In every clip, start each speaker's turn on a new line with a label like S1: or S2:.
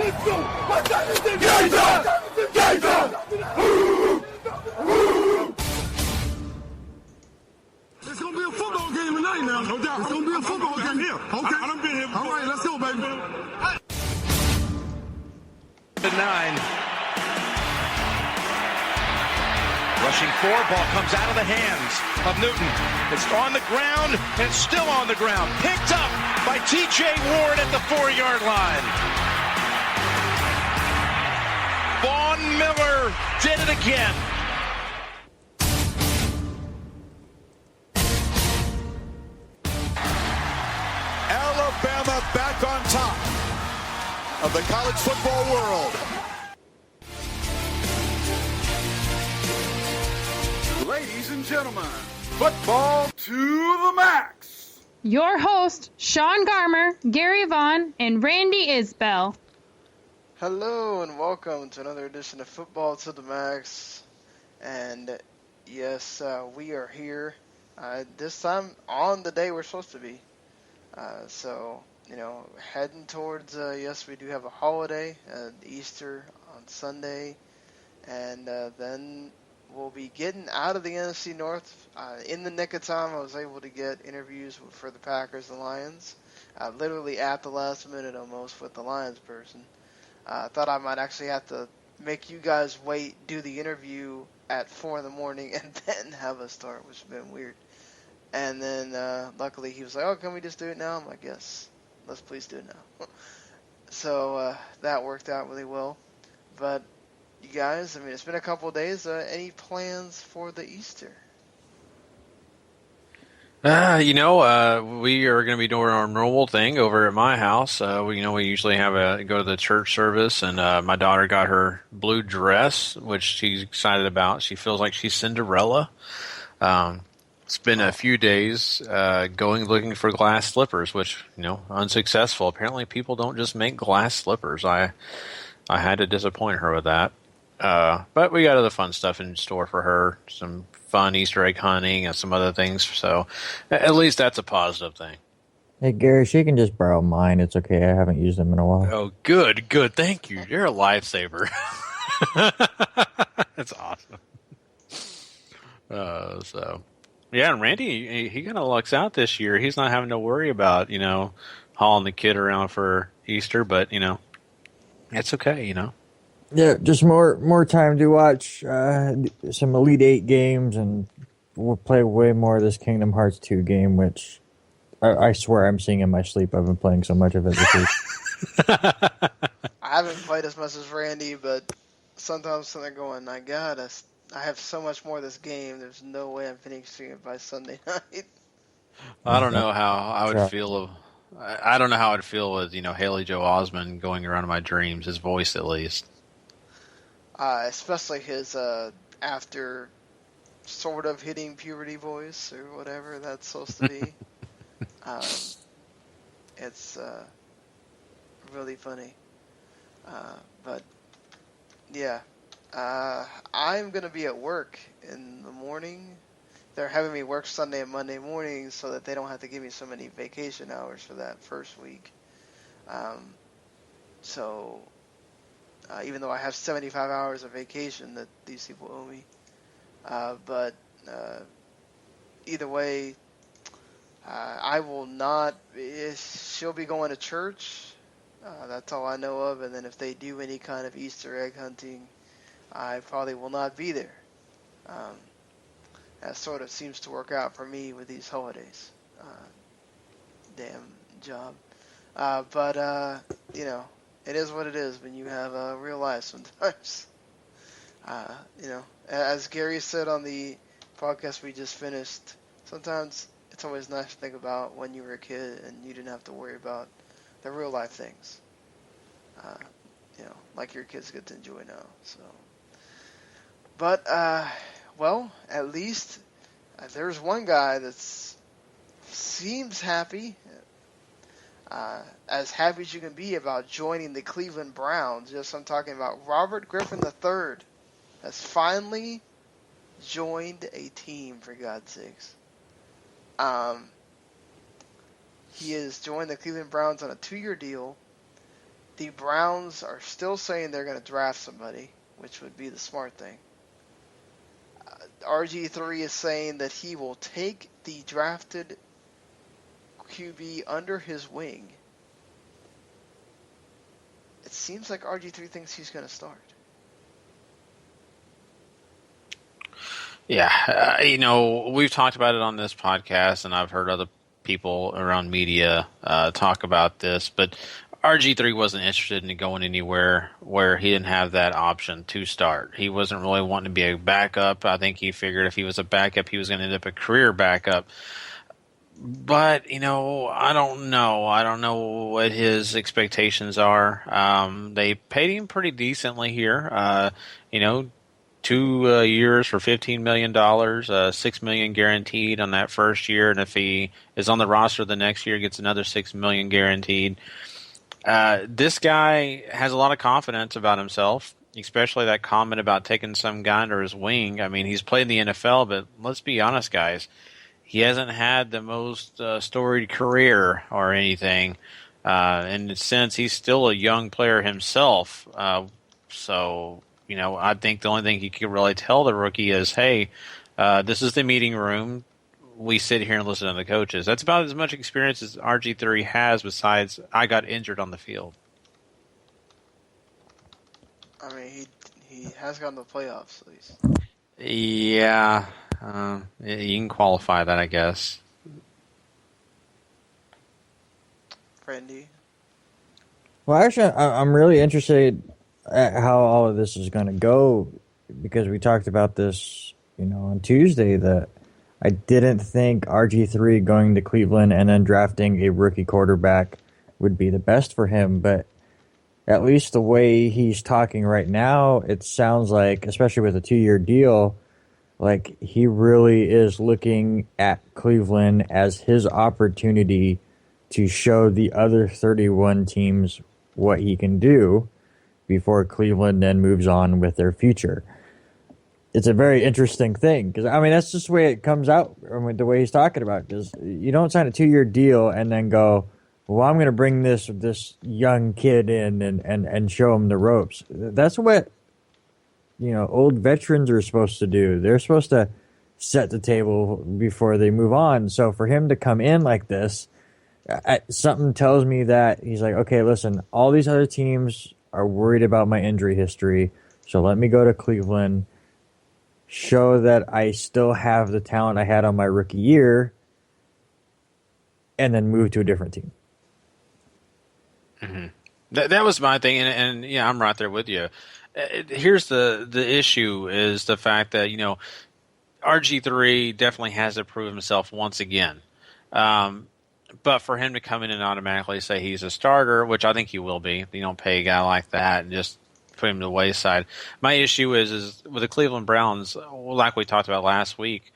S1: It's going to be a football game tonight now. No doubt. It's going to be a football game here. Okay. I done been here before. All right, let's go, baby.
S2: The 9. Rushing 4, ball comes out of the hands of Newton. It's on the ground, and it's still on the ground. Picked up by T.J. Ward at the 4-yard line. Vaughn Miller did it again.
S3: Alabama back on top of the college football world.
S1: Ladies and gentlemen, football to the max.
S4: Your host, Sean Garmer, Gary Vaughn, and Randy Isbell.
S5: Hello and welcome to another edition of Football to the Max. And yes, we are here this time on the day we're supposed to be. So, heading towards, yes, we do have a holiday, Easter on Sunday, and then we'll be getting out of the NFC North. In the nick of time, I was able to get interviews for the Packers and Lions, literally at the last minute almost with the Lions person. I thought I might actually have to make you guys wait, do the interview at 4 in the morning, and then have us start, which would have been weird. And then, luckily, he was like, oh, can we just do it now? I'm like, yes, let's please do it now. So, that worked out really well. But, you guys, it's been a couple of days. Any plans for the Easter?
S6: We are going to be doing our normal thing over at my house. We usually go to the church service, and my daughter got her blue dress, which she's excited about. She feels like she's Cinderella. It's been a few days looking for glass slippers, which, unsuccessful. Apparently people don't just make glass slippers. I had to disappoint her with that. But we got other fun stuff in store for her, some fun Easter egg hunting and some other things. So at least that's a positive thing.
S7: Hey, Gary, she can just borrow mine. It's okay. I haven't used them in a while.
S6: Oh, good. Thank you. You're a lifesaver. That's awesome. Yeah, and Randy, he kind of lucks out this year. He's not having to worry about, hauling the kid around for Easter, but, it's okay,
S7: Yeah, just more time to watch some Elite Eight games, and we'll play way more of this Kingdom Hearts 2 game, which I swear I'm seeing in my sleep. I've been playing so much of it this week.
S5: I haven't played as much as Randy, but sometimes I'm going, my God, I have so much more of this game. There's no way I'm finishing it by Sunday night.
S6: I don't know how I would feel. I don't know how I'd feel with Haley Joe Osment going around in my dreams. His voice, at least.
S5: Especially his after sort of hitting puberty voice or whatever that's supposed to be. It's really funny. But yeah. I'm going to be at work in the morning. They're having me work Sunday and Monday mornings so that they don't have to give me so many vacation hours for that first week. So even though I have 75 hours of vacation that these people owe me. But either way, I will not. She'll be going to church. That's all I know of. And then if they do any kind of Easter egg hunting, I probably will not be there. That sort of seems to work out for me with these holidays. Damn job. But it is what it is when you have real life sometimes. As Gary said on the podcast we just finished, sometimes it's always nice to think about when you were a kid and you didn't have to worry about the real life things. Like your kids get to enjoy now. So, but at least there's one guy that seems happy, as happy as you can be about joining the Cleveland Browns. Yes, I'm talking about Robert Griffin III has finally joined a team, for God's sakes. He has joined the Cleveland Browns on a 2-year deal. the Browns are still saying they're going to draft somebody, which would be the smart thing. RG3 is saying that he will take the drafted QB under his wing. It seems like RG3 thinks he's going to start.
S6: Yeah, we've talked about it on this podcast, and I've heard other people around media talk about this, but RG3 wasn't interested in going anywhere where he didn't have that option to start. He wasn't really wanting to be a backup. I think he figured if he was a backup, he was going to end up a career backup. But, I don't know. I don't know what his expectations are. They paid him pretty decently here. 2 years for $15 million, $6 million guaranteed on that first year, and if he is on the roster the next year, gets another $6 million guaranteed. This guy has a lot of confidence about himself, especially that comment about taking some guy under his wing. I mean, he's played in the NFL, but let's be honest, guys. He hasn't had the most storied career or anything. In a sense, he's still a young player himself. I think the only thing he could really tell the rookie is, hey, this is the meeting room. We sit here and listen to the coaches. That's about as much experience as RG3 has besides I got injured on the field.
S5: I mean, he has gotten the playoffs at least.
S6: Yeah. You can qualify that, I guess.
S5: Randy?
S7: Well, actually, I'm really interested at how all of this is going to go, because we talked about this, on Tuesday, that I didn't think RG3 going to Cleveland and then drafting a rookie quarterback would be the best for him, but at least the way he's talking right now, it sounds like, especially with a 2-year deal, like he really is looking at Cleveland as his opportunity to show the other 31 teams what he can do before Cleveland then moves on with their future. It's a very interesting thing, because, that's just the way it comes out, the way he's talking about it, because you don't sign a 2-year deal and then go, well, I'm going to bring this young kid in and show him the ropes. That's what old veterans are supposed to do. They're supposed to set the table before they move on. So for him to come in like this, something tells me that he's like, okay, listen, all these other teams are worried about my injury history, so let me go to Cleveland, show that I still have the talent I had on my rookie year, and then move to a different team.
S6: Mm-hmm. That was my thing, and yeah, I'm right there with you. Here's the issue is the fact that, RG3 definitely has to prove himself once again. But for him to come in and automatically say he's a starter, which I think he will be, you don't pay a guy like that and just put him to the wayside. My issue is with the Cleveland Browns, like we talked about last week,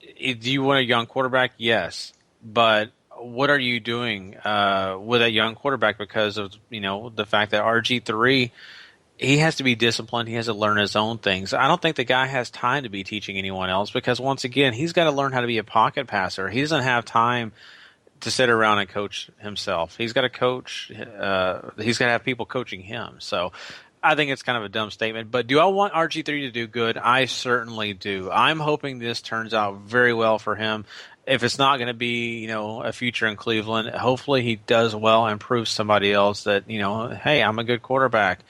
S6: do you want a young quarterback? Yes. But what are you doing with a young quarterback because of, the fact that RG3, he has to be disciplined. He has to learn his own things. I don't think the guy has time to be teaching anyone else because, once again, he's got to learn how to be a pocket passer. He doesn't have time to sit around and coach himself. He's got to coach. He's got to have people coaching him. So I think it's kind of a dumb statement. But do I want RG3 to do good? I certainly do. I'm hoping this turns out very well for him. If it's not going to be, a future in Cleveland, hopefully he does well and proves somebody else that, hey, I'm a good quarterback.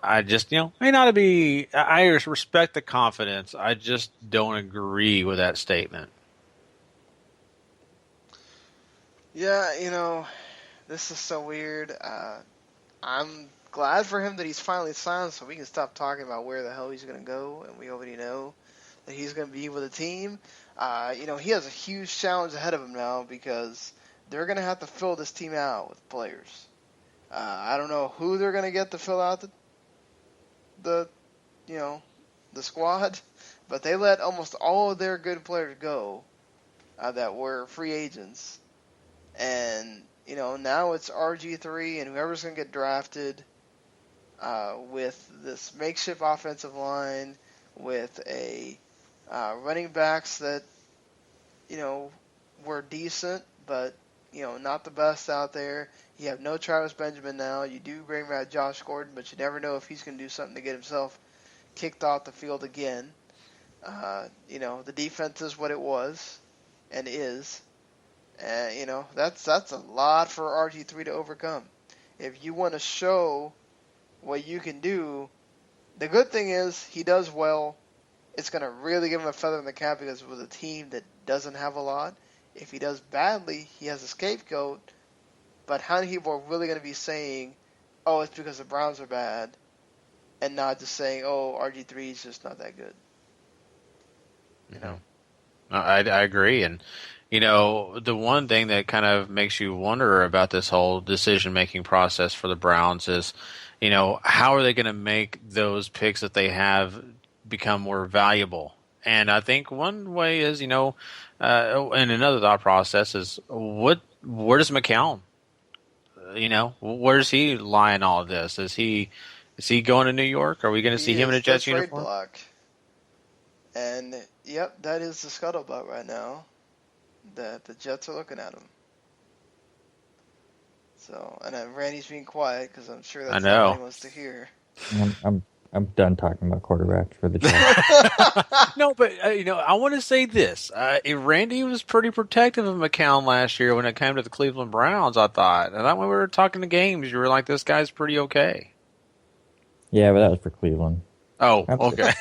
S6: I just, may not be. I respect the confidence. I just don't agree with that statement.
S5: Yeah, this is so weird. I'm glad for him that he's finally signed, so we can stop talking about where the hell he's going to go, and we already know that he's going to be with a team. He has a huge challenge ahead of him now because they're going to have to fill this team out with players. I don't know who they're going to get to fill out the squad, but they let almost all of their good players go that were free agents. And, now it's RG3 and whoever's going to get drafted with this makeshift offensive line, with a running backs that, were decent, but, not the best out there. You have no Travis Benjamin now. You do bring back Josh Gordon, but you never know if he's going to do something to get himself kicked off the field again. The defense is what it was and is. And, that's a lot for RG3 to overcome. If you want to show what you can do, the good thing is he does well. It's going to really give him a feather in the cap because it was a team that doesn't have a lot. If he does badly, he has a scapegoat. But how many people are really going to be saying, oh, it's because the Browns are bad, and not just saying, oh, RG3 is just not that good?
S6: I agree. And, the one thing that kind of makes you wonder about this whole decision-making process for the Browns is, how are they going to make those picks that they have become more valuable? And I think one way is, and another thought process is, where does McCown? Where does he lie in all of this? Is he going to New York? Are we going to see him in a Jets uniform?
S5: Block. And yep, that is the scuttlebutt right now. That the Jets are looking at him. So, and Randy's being quiet because I'm sure that's not what he wants to hear.
S7: I'm done talking about quarterbacks for the Jets.
S6: No, but I want to say this: Randy was pretty protective of McCown last year when it came to the Cleveland Browns. I thought, and when we were talking to games, you were like, "This guy's pretty okay."
S7: Yeah, but that was for Cleveland.
S6: Oh, okay.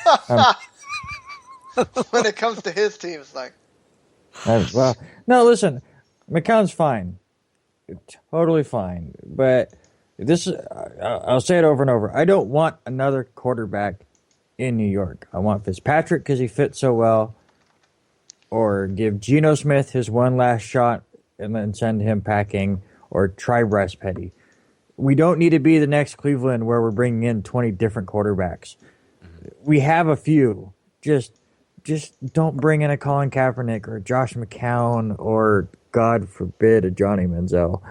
S5: When it comes to his team, it's like,
S7: well, no, listen, McCown's fine, totally fine, but. I'll say it over and over. I don't want another quarterback in New York. I want Fitzpatrick because he fits so well, or give Geno Smith his one last shot and then send him packing, or try Bryce Petty. We don't need to be the next Cleveland where we're bringing in 20 different quarterbacks. We have a few. Just don't bring in a Colin Kaepernick or a Josh McCown or, God forbid, a Johnny Manziel.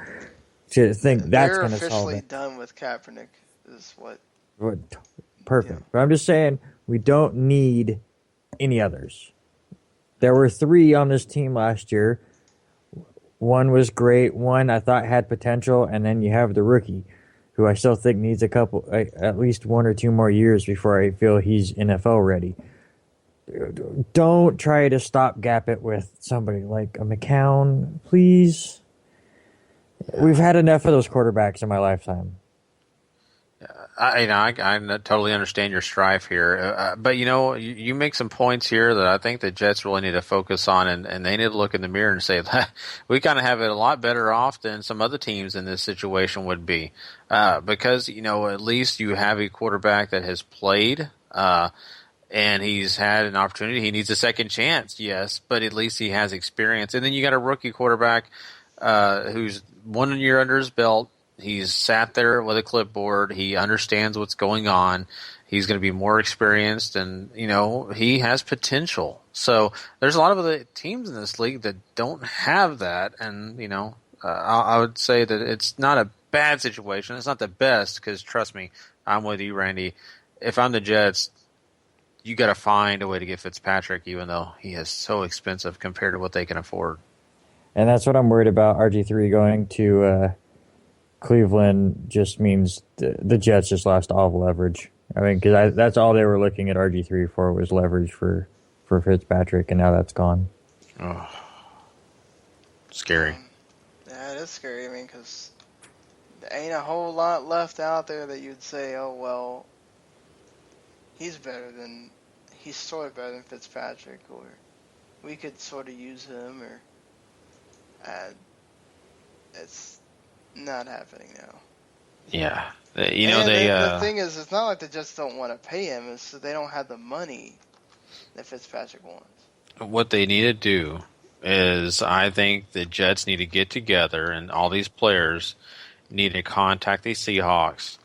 S7: To think that's going to solve it.
S5: They're officially done with Kaepernick is what.
S7: Perfect. Yeah. But I'm just saying we don't need any others. There were 3 on this team last year. One was great. One I thought had potential, and then you have the rookie, who I still think needs at least 1 or 2 more years before I feel he's NFL ready. Don't try to stopgap it with somebody like a McCown, please. We've had enough of those quarterbacks in my lifetime.
S6: I totally understand your strife here, but you make some points here that I think the Jets really need to focus on, and they need to look in the mirror and say we kind of have it a lot better off than some other teams in this situation would be, because at least you have a quarterback that has played, and he's had an opportunity. He needs a second chance, yes, but at least he has experience, and then you got a rookie quarterback who's 1 year under his belt. He's sat there with a clipboard. He understands what's going on. He's going to be more experienced, and he has potential. So there's a lot of other teams in this league that don't have that, and I would say that it's not a bad situation. It's not the best because trust me, I'm with you, Randy. If I'm the Jets, you got to find a way to get Fitzpatrick, even though he is so expensive compared to what they can afford.
S7: And that's what I'm worried about. RG3 going to Cleveland just means the Jets just lost all the leverage. I mean, because that's all they were looking at RG3 for was leverage for Fitzpatrick, and now that's gone.
S6: Oh, scary.
S5: Yeah, it is scary. I mean, because there ain't a whole lot left out there that you'd say, oh, well, he's sort of better than Fitzpatrick, or we could sort of use him, or it's not happening now.
S6: Yeah.
S5: The thing is, it's not like they just don't want to pay him. It's that they don't have the money that Fitzpatrick wants.
S6: What they need to do is, I think the Jets need to get together, and all these players need to contact the Seahawks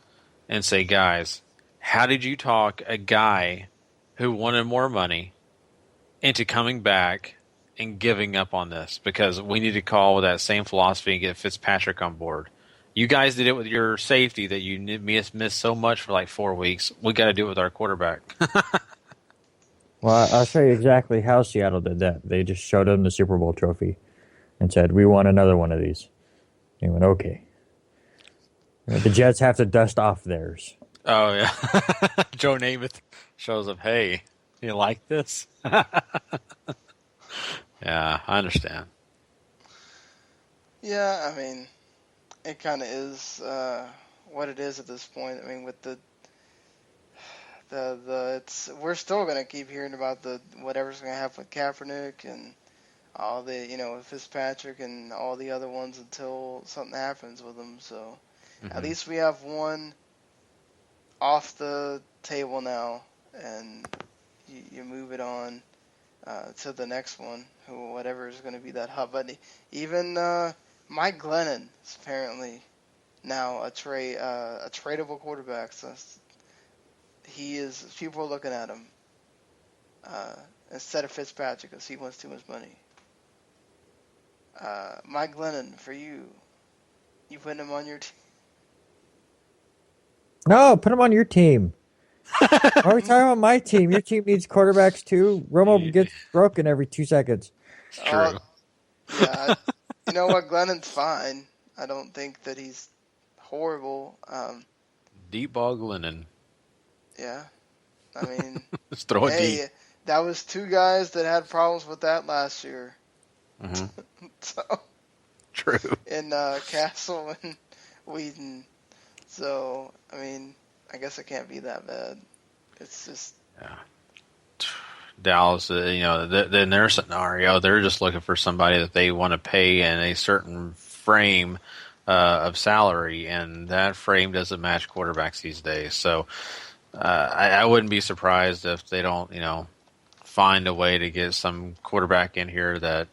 S6: and say, guys, how did you talk a guy who wanted more money into coming back and giving up on this? Because we need to call with that same philosophy and get Fitzpatrick on board. You guys did it with your safety that you missed so much for like 4 weeks. We got to do it with our quarterback.
S7: Well, I'll show you exactly how Seattle did that. They just showed him the Super Bowl trophy. and said, "We want another one of these." He went, "Okay." The Jets have to dust off theirs.
S6: Oh, yeah. Joe Namath shows up, "Hey, you like this?" Yeah, I understand.
S5: Yeah, I mean, it kind of is what it is at this point. I mean, with the we're still gonna keep hearing about the whatever's gonna happen with Kaepernick and all the Fitzpatrick and all the other ones until something happens with them. So at least we have one off the table now, and you move it on to the next one, whatever is going to be that hot. But even Mike Glennon is apparently now a tradable quarterback. So people are looking at him instead of Fitzpatrick because he wants too much money. Mike Glennon, for you putting him on your team?
S7: No, put him on your team. Why are we talking about my team? Your team needs quarterbacks too. Romo gets broken every 2 seconds.
S6: It's true.
S5: Yeah, you know what? Glennon's fine. I don't think that he's horrible.
S6: Deep ball Glennon.
S5: Yeah, I mean,
S6: Let's throw it deep.
S5: That was two guys that had problems with that last year. So
S6: True.
S5: in Castle and Whedon. So I mean, I guess it can't be that bad. It's just
S6: Dallas. In their scenario, they're just looking for somebody that they want to pay in a certain frame of salary, and that frame doesn't match quarterbacks these days. So I wouldn't be surprised if they don't, find a way to get some quarterback in here that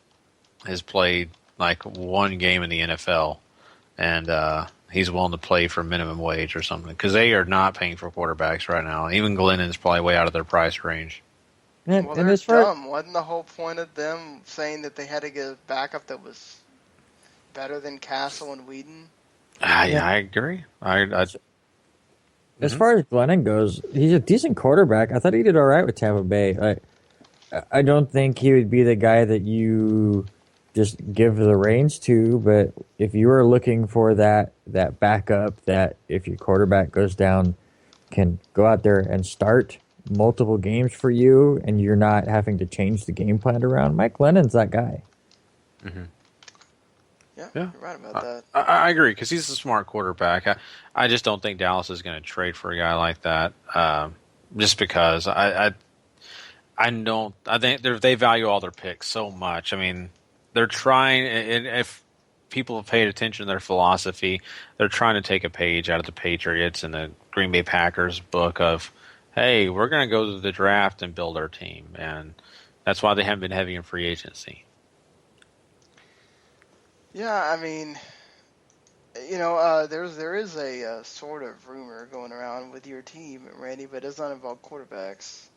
S6: has played like one game in the NFL, and he's willing to play for minimum wage or something, because they are not paying for quarterbacks right now. Even Glennon's probably way out of their price range.
S5: Well, they're dumb. Wasn't the whole point of them saying that they had to get a backup that was better than Castle and Whedon?
S6: Yeah, I agree.
S7: As far as Glennon goes, he's a decent quarterback. I thought he did all right with Tampa Bay. I don't think he would be the guy that you just give the reins to, but if you are looking for that backup that if your quarterback goes down can go out there and start multiple games for you and you're not having to change the game plan around, Mike Glennon's that guy.
S5: Yeah, you're right about that.
S6: I agree, because he's a smart quarterback. I just don't think Dallas is going to trade for a guy like that, just because I think they value all their picks so much. I mean, they're trying, and if people have paid attention to their philosophy, they're trying to take a page out of the Patriots and the Green Bay Packers book of, hey, we're going to go to the draft and build our team. And that's why they haven't been heavy in free agency.
S5: Yeah, I mean, there is a sort of rumor going around with your team, Randy, but it does not involve quarterbacks.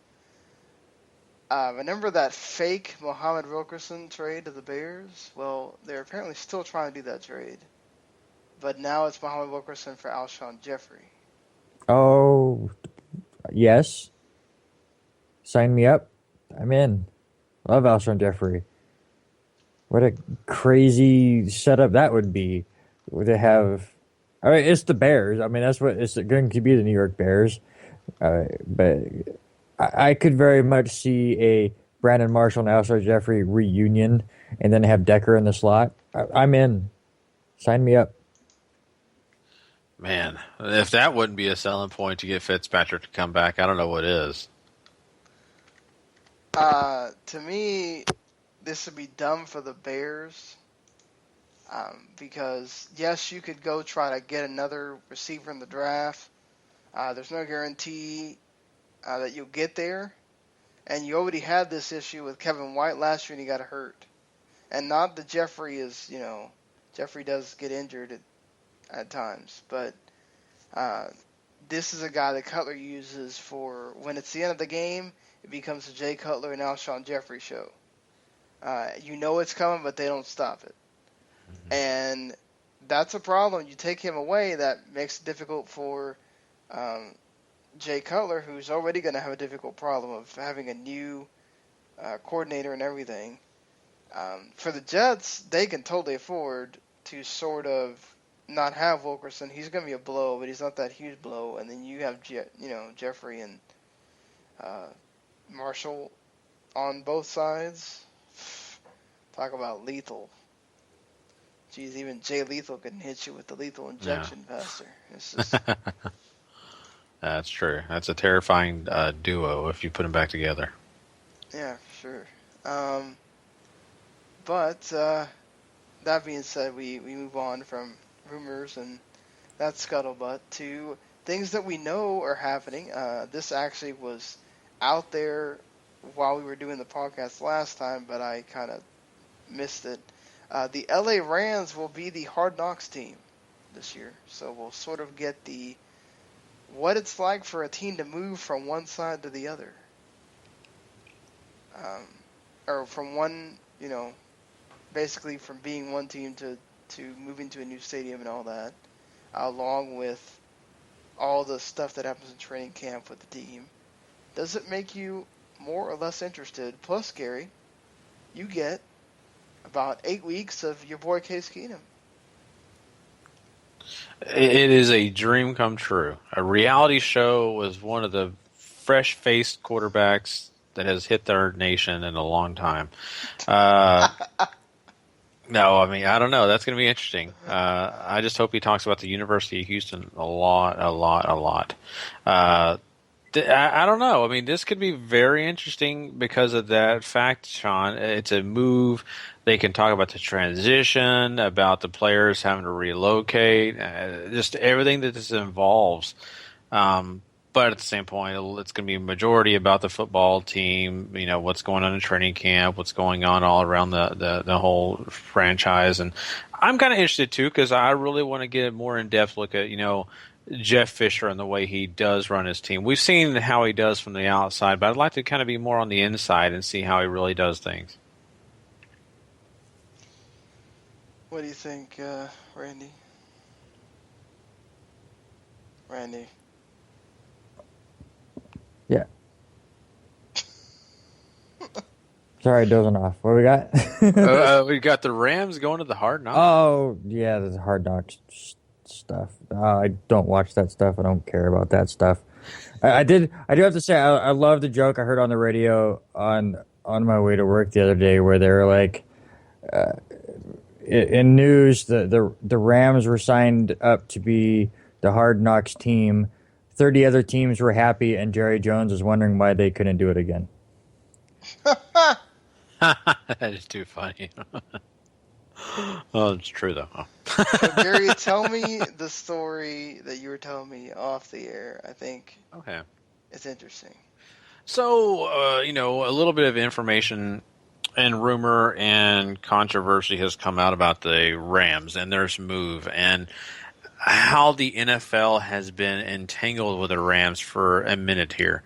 S5: Remember that fake Muhammad Wilkerson trade to the Bears? Well, they're apparently still trying to do that trade. But now it's Muhammad Wilkerson for Alshon Jeffrey.
S7: Oh, yes. Sign me up. I'm in. Love Alshon Jeffrey. What a crazy setup that would be. To have, I mean, it's the Bears. I mean, that's what it's going to be, the New York Bears. But I could very much see a Brandon Marshall and Alshon Jeffrey reunion, and then have Decker in the slot. I'm in. Sign me up.
S6: Man, if that wouldn't be a selling point to get Fitzpatrick to come back, I don't know what is.
S5: To me, this would be dumb for the Bears. Because, yes, you could go try to get another receiver in the draft. There's no guarantee that you'll get there. And you already had this issue with Kevin White last year and he got hurt. And not that Jeffrey is, Jeffrey does get injured at times. But this is a guy that Cutler uses for when it's the end of the game, it becomes a Jay Cutler and Alshon Jeffrey show. It's coming, but they don't stop it. And that's a problem. You take him away, that makes it difficult for Jay Cutler, who's already going to have a difficult problem of having a new coordinator and everything. For the Jets, they can totally afford to sort of not have Wilkerson. He's going to be a blow, but he's not that huge blow. And then you have Jeffrey and Marshall on both sides. Talk about lethal. Geez, even Jay Lethal can hit you with the lethal injection, Pastor. It's just...
S6: That's true. That's a terrifying duo if you put them back together.
S5: Yeah, sure. But that being said, we move on from rumors and that scuttlebutt to things that we know are happening. This actually was out there while we were doing the podcast last time, but I kind of missed it. The LA Rams will be the Hard Knocks team this year, so we'll sort of get what it's like for a team to move from one side to the other, or from one, basically from being one team to moving to a new stadium and all that, along with all the stuff that happens in training camp with the team. Does it make you more or less interested? Plus, Gary, you get about 8 weeks of your boy Case Keenum.
S6: It is a dream come true. A reality show with one of the fresh-faced quarterbacks that has hit our nation in a long time. No, I mean, I don't know. That's going to be interesting. I just hope he talks about the University of Houston a lot. I don't know. I mean, this could be very interesting because of that fact, Sean. It's a move. They can talk about the transition, about the players having to relocate, just everything that this involves. But at the same point, it's going to be a majority about the football team, what's going on in training camp, what's going on all around the whole franchise. And I'm kind of interested, too, because I really want to get a more in-depth look at, Jeff Fisher and the way he does run his team. We've seen how he does from the outside, but I'd like to kind of be more on the inside and see how he really does things.
S5: What do you think, Randy? Randy.
S7: Yeah. Sorry, dozing off. What do we got?
S6: We got the Rams going to the Hard Knocks.
S7: Oh, yeah, the Hard Knocks stuff. I don't watch that stuff. I don't care about that stuff. I do have to say, I love the joke I heard on the radio on my way to work the other day where they were like, in news, the Rams were signed up to be the Hard Knocks team. 30 other teams were happy, and Jerry Jones was wondering why they couldn't do it again.
S6: That is too funny. Oh, it's true, though.
S5: So, Gary, tell me the story that you were telling me off the air. I think it's interesting.
S6: So, a little bit of information and rumor and controversy has come out about the Rams and their move and how the NFL has been entangled with the Rams for a minute here.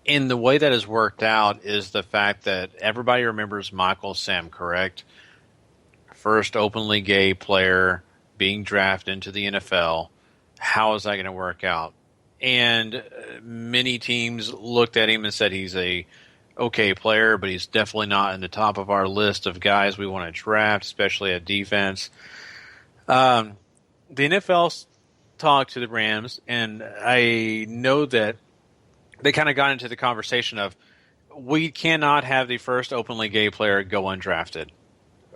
S6: And the way that has worked out is the fact that everybody remembers Michael Sam, correct? First openly gay player being drafted into the NFL. How is that going to work out? And many teams looked at him and said he's a okay player, but he's definitely not in the top of our list of guys we want to draft, especially at defense. The NFL talked to the Rams, and I know that they kind of got into the conversation of we cannot have the first openly gay player go undrafted.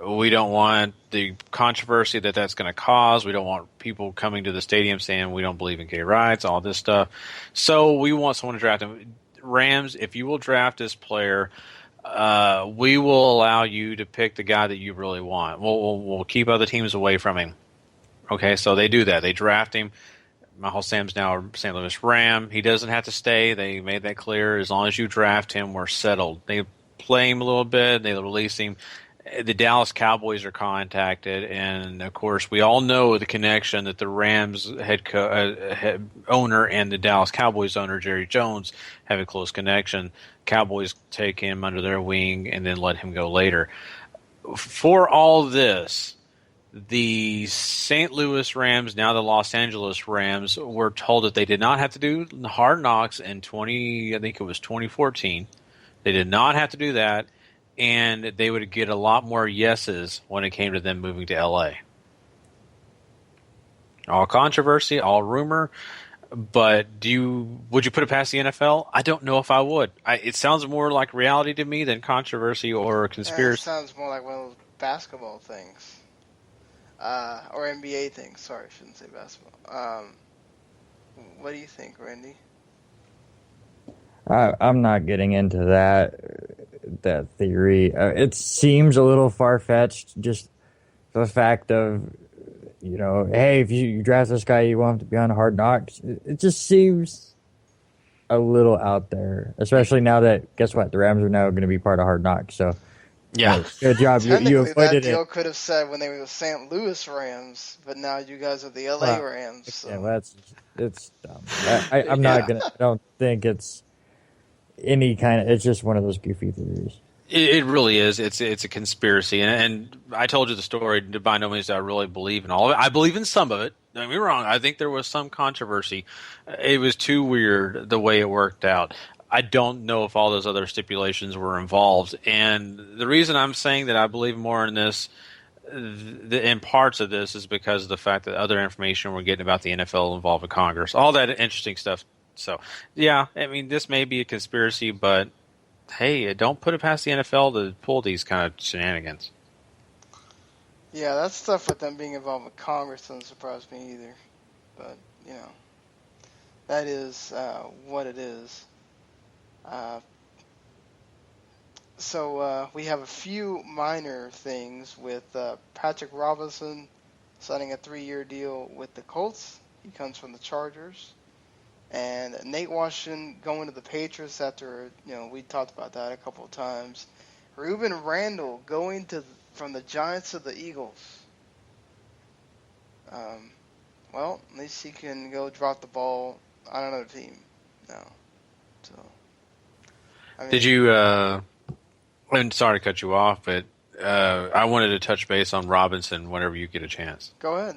S6: We don't want the controversy that's going to cause. We don't want people coming to the stadium saying we don't believe in gay rights, all this stuff. So we want someone to draft him. Rams, if you will draft this player, we will allow you to pick the guy that you really want. We'll keep other teams away from him. Okay, so they do that. They draft him. Michael Sam's now a St. Louis Ram. He doesn't have to stay. They made that clear. As long as you draft him, we're settled. They play him a little bit. They release him. The Dallas Cowboys are contacted, and of course, we all know the connection that the Rams head owner and the Dallas Cowboys owner, Jerry Jones, have a close connection. Cowboys take him under their wing and then let him go later. For all this, the St. Louis Rams, now the Los Angeles Rams, were told that they did not have to do Hard Knocks in 2014. They did not have to do that. and they would get a lot more yeses when it came to them moving to LA. All controversy, all rumor, but would you put it past the NFL? I don't know if I would. It sounds more like reality to me than controversy or conspiracy.
S5: It sounds more like one of those basketball things. Or NBA things. Sorry, I shouldn't say basketball. What do you think, Randy?
S7: I'm not getting into that theory. It seems a little far-fetched, just the fact of, hey, if you draft this guy, you want him to be on Hard Knocks. It just seems a little out there, especially now that, guess what, the Rams are now going to be part of Hard Knocks. So,
S6: yeah,
S7: good job. You avoided
S5: that deal
S7: it.
S5: could have said when they were the St. Louis Rams, but now you guys are the LA Rams. So.
S7: Yeah, well, it's dumb. I'm not gonna. I don't think it's any kind of. It's just one of those goofy theories.
S6: It really is. It's a conspiracy, and I told you the story. By no means do I really believe in all of it. I believe in some of it. Don't get me wrong. I think there was some controversy. It was too weird the way it worked out. I don't know if all those other stipulations were involved, and the reason I'm saying that I believe more in this, in parts of this, is because of the fact that other information we're getting about the NFL involving Congress, all that interesting stuff. So, yeah, I mean, this may be a conspiracy, but hey, don't put it past the NFL to pull these kind of shenanigans.
S5: Yeah, that stuff with them being involved with Congress doesn't surprise me either. But, that is what it is. So we have a few minor things with Patrick Robinson signing a 3-year deal with the Colts. He comes from the Chargers. And Nate Washington going to the Patriots after, we talked about that a couple of times. Rueben Randle going from the Giants to the Eagles. Well, at least he can go drop the ball on another team now. So,
S6: did you? I'm sorry to cut you off, but I wanted to touch base on Robinson whenever you get a chance.
S5: Go ahead.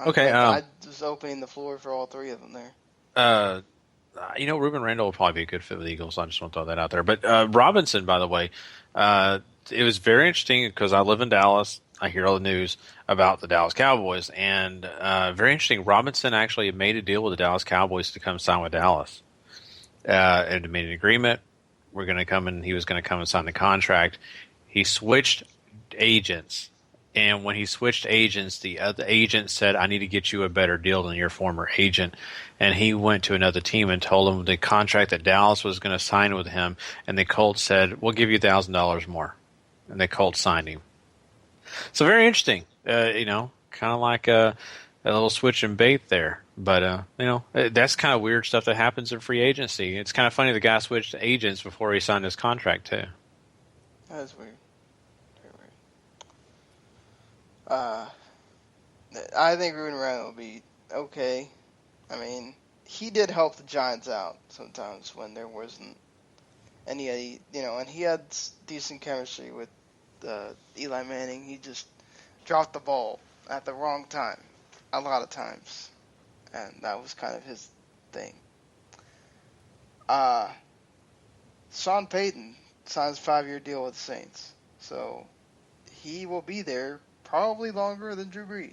S6: Okay.
S5: I was opening the floor for all three of them there.
S6: Rueben Randle will probably be a good fit with the Eagles. I just want to throw that out there. But Robinson, by the way, it was very interesting because I live in Dallas. I hear all the news about the Dallas Cowboys, and very interesting. Robinson actually made a deal with the Dallas Cowboys to come sign with Dallas, and made an agreement. He was going to come and sign the contract. He switched agents. And when he switched agents, the other agent said, I need to get you a better deal than your former agent. And he went to another team and told them the contract that Dallas was going to sign with him. And the Colts said, we'll give you $1,000 more. And the Colts signed him. So very interesting, kind of like a little switch and bait there. But, that's kind of weird stuff that happens in free agency. It's kind of funny the guy switched agents before he signed his contract, too.
S5: That's weird. I think Rueben Randle will be okay. I mean, he did help the Giants out sometimes when there wasn't any, and he had decent chemistry with Eli Manning. He just dropped the ball at the wrong time a lot of times, and that was kind of his thing. Sean Payton signs a 5-year deal with the Saints, so he will be there probably longer than Drew Brees.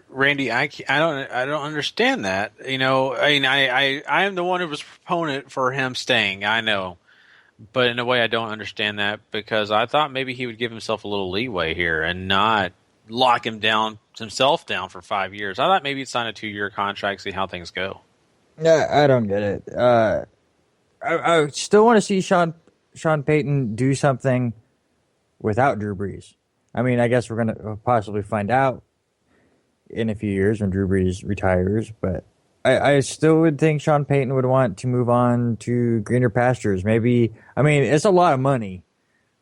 S6: Randy, I don't understand that. I am the one who was proponent for him staying. I know, but in a way, I don't understand that because I thought maybe he would give himself a little leeway here and not lock himself down for 5 years. I thought maybe he'd sign a 2-year contract, see how things go.
S7: Yeah, I don't get it. I still want to see Sean Payton do something without Drew Brees. I mean, I guess we're going to possibly find out in a few years when Drew Brees retires, but I still would think Sean Payton would want to move on to greener pastures. Maybe, I mean, it's a lot of money,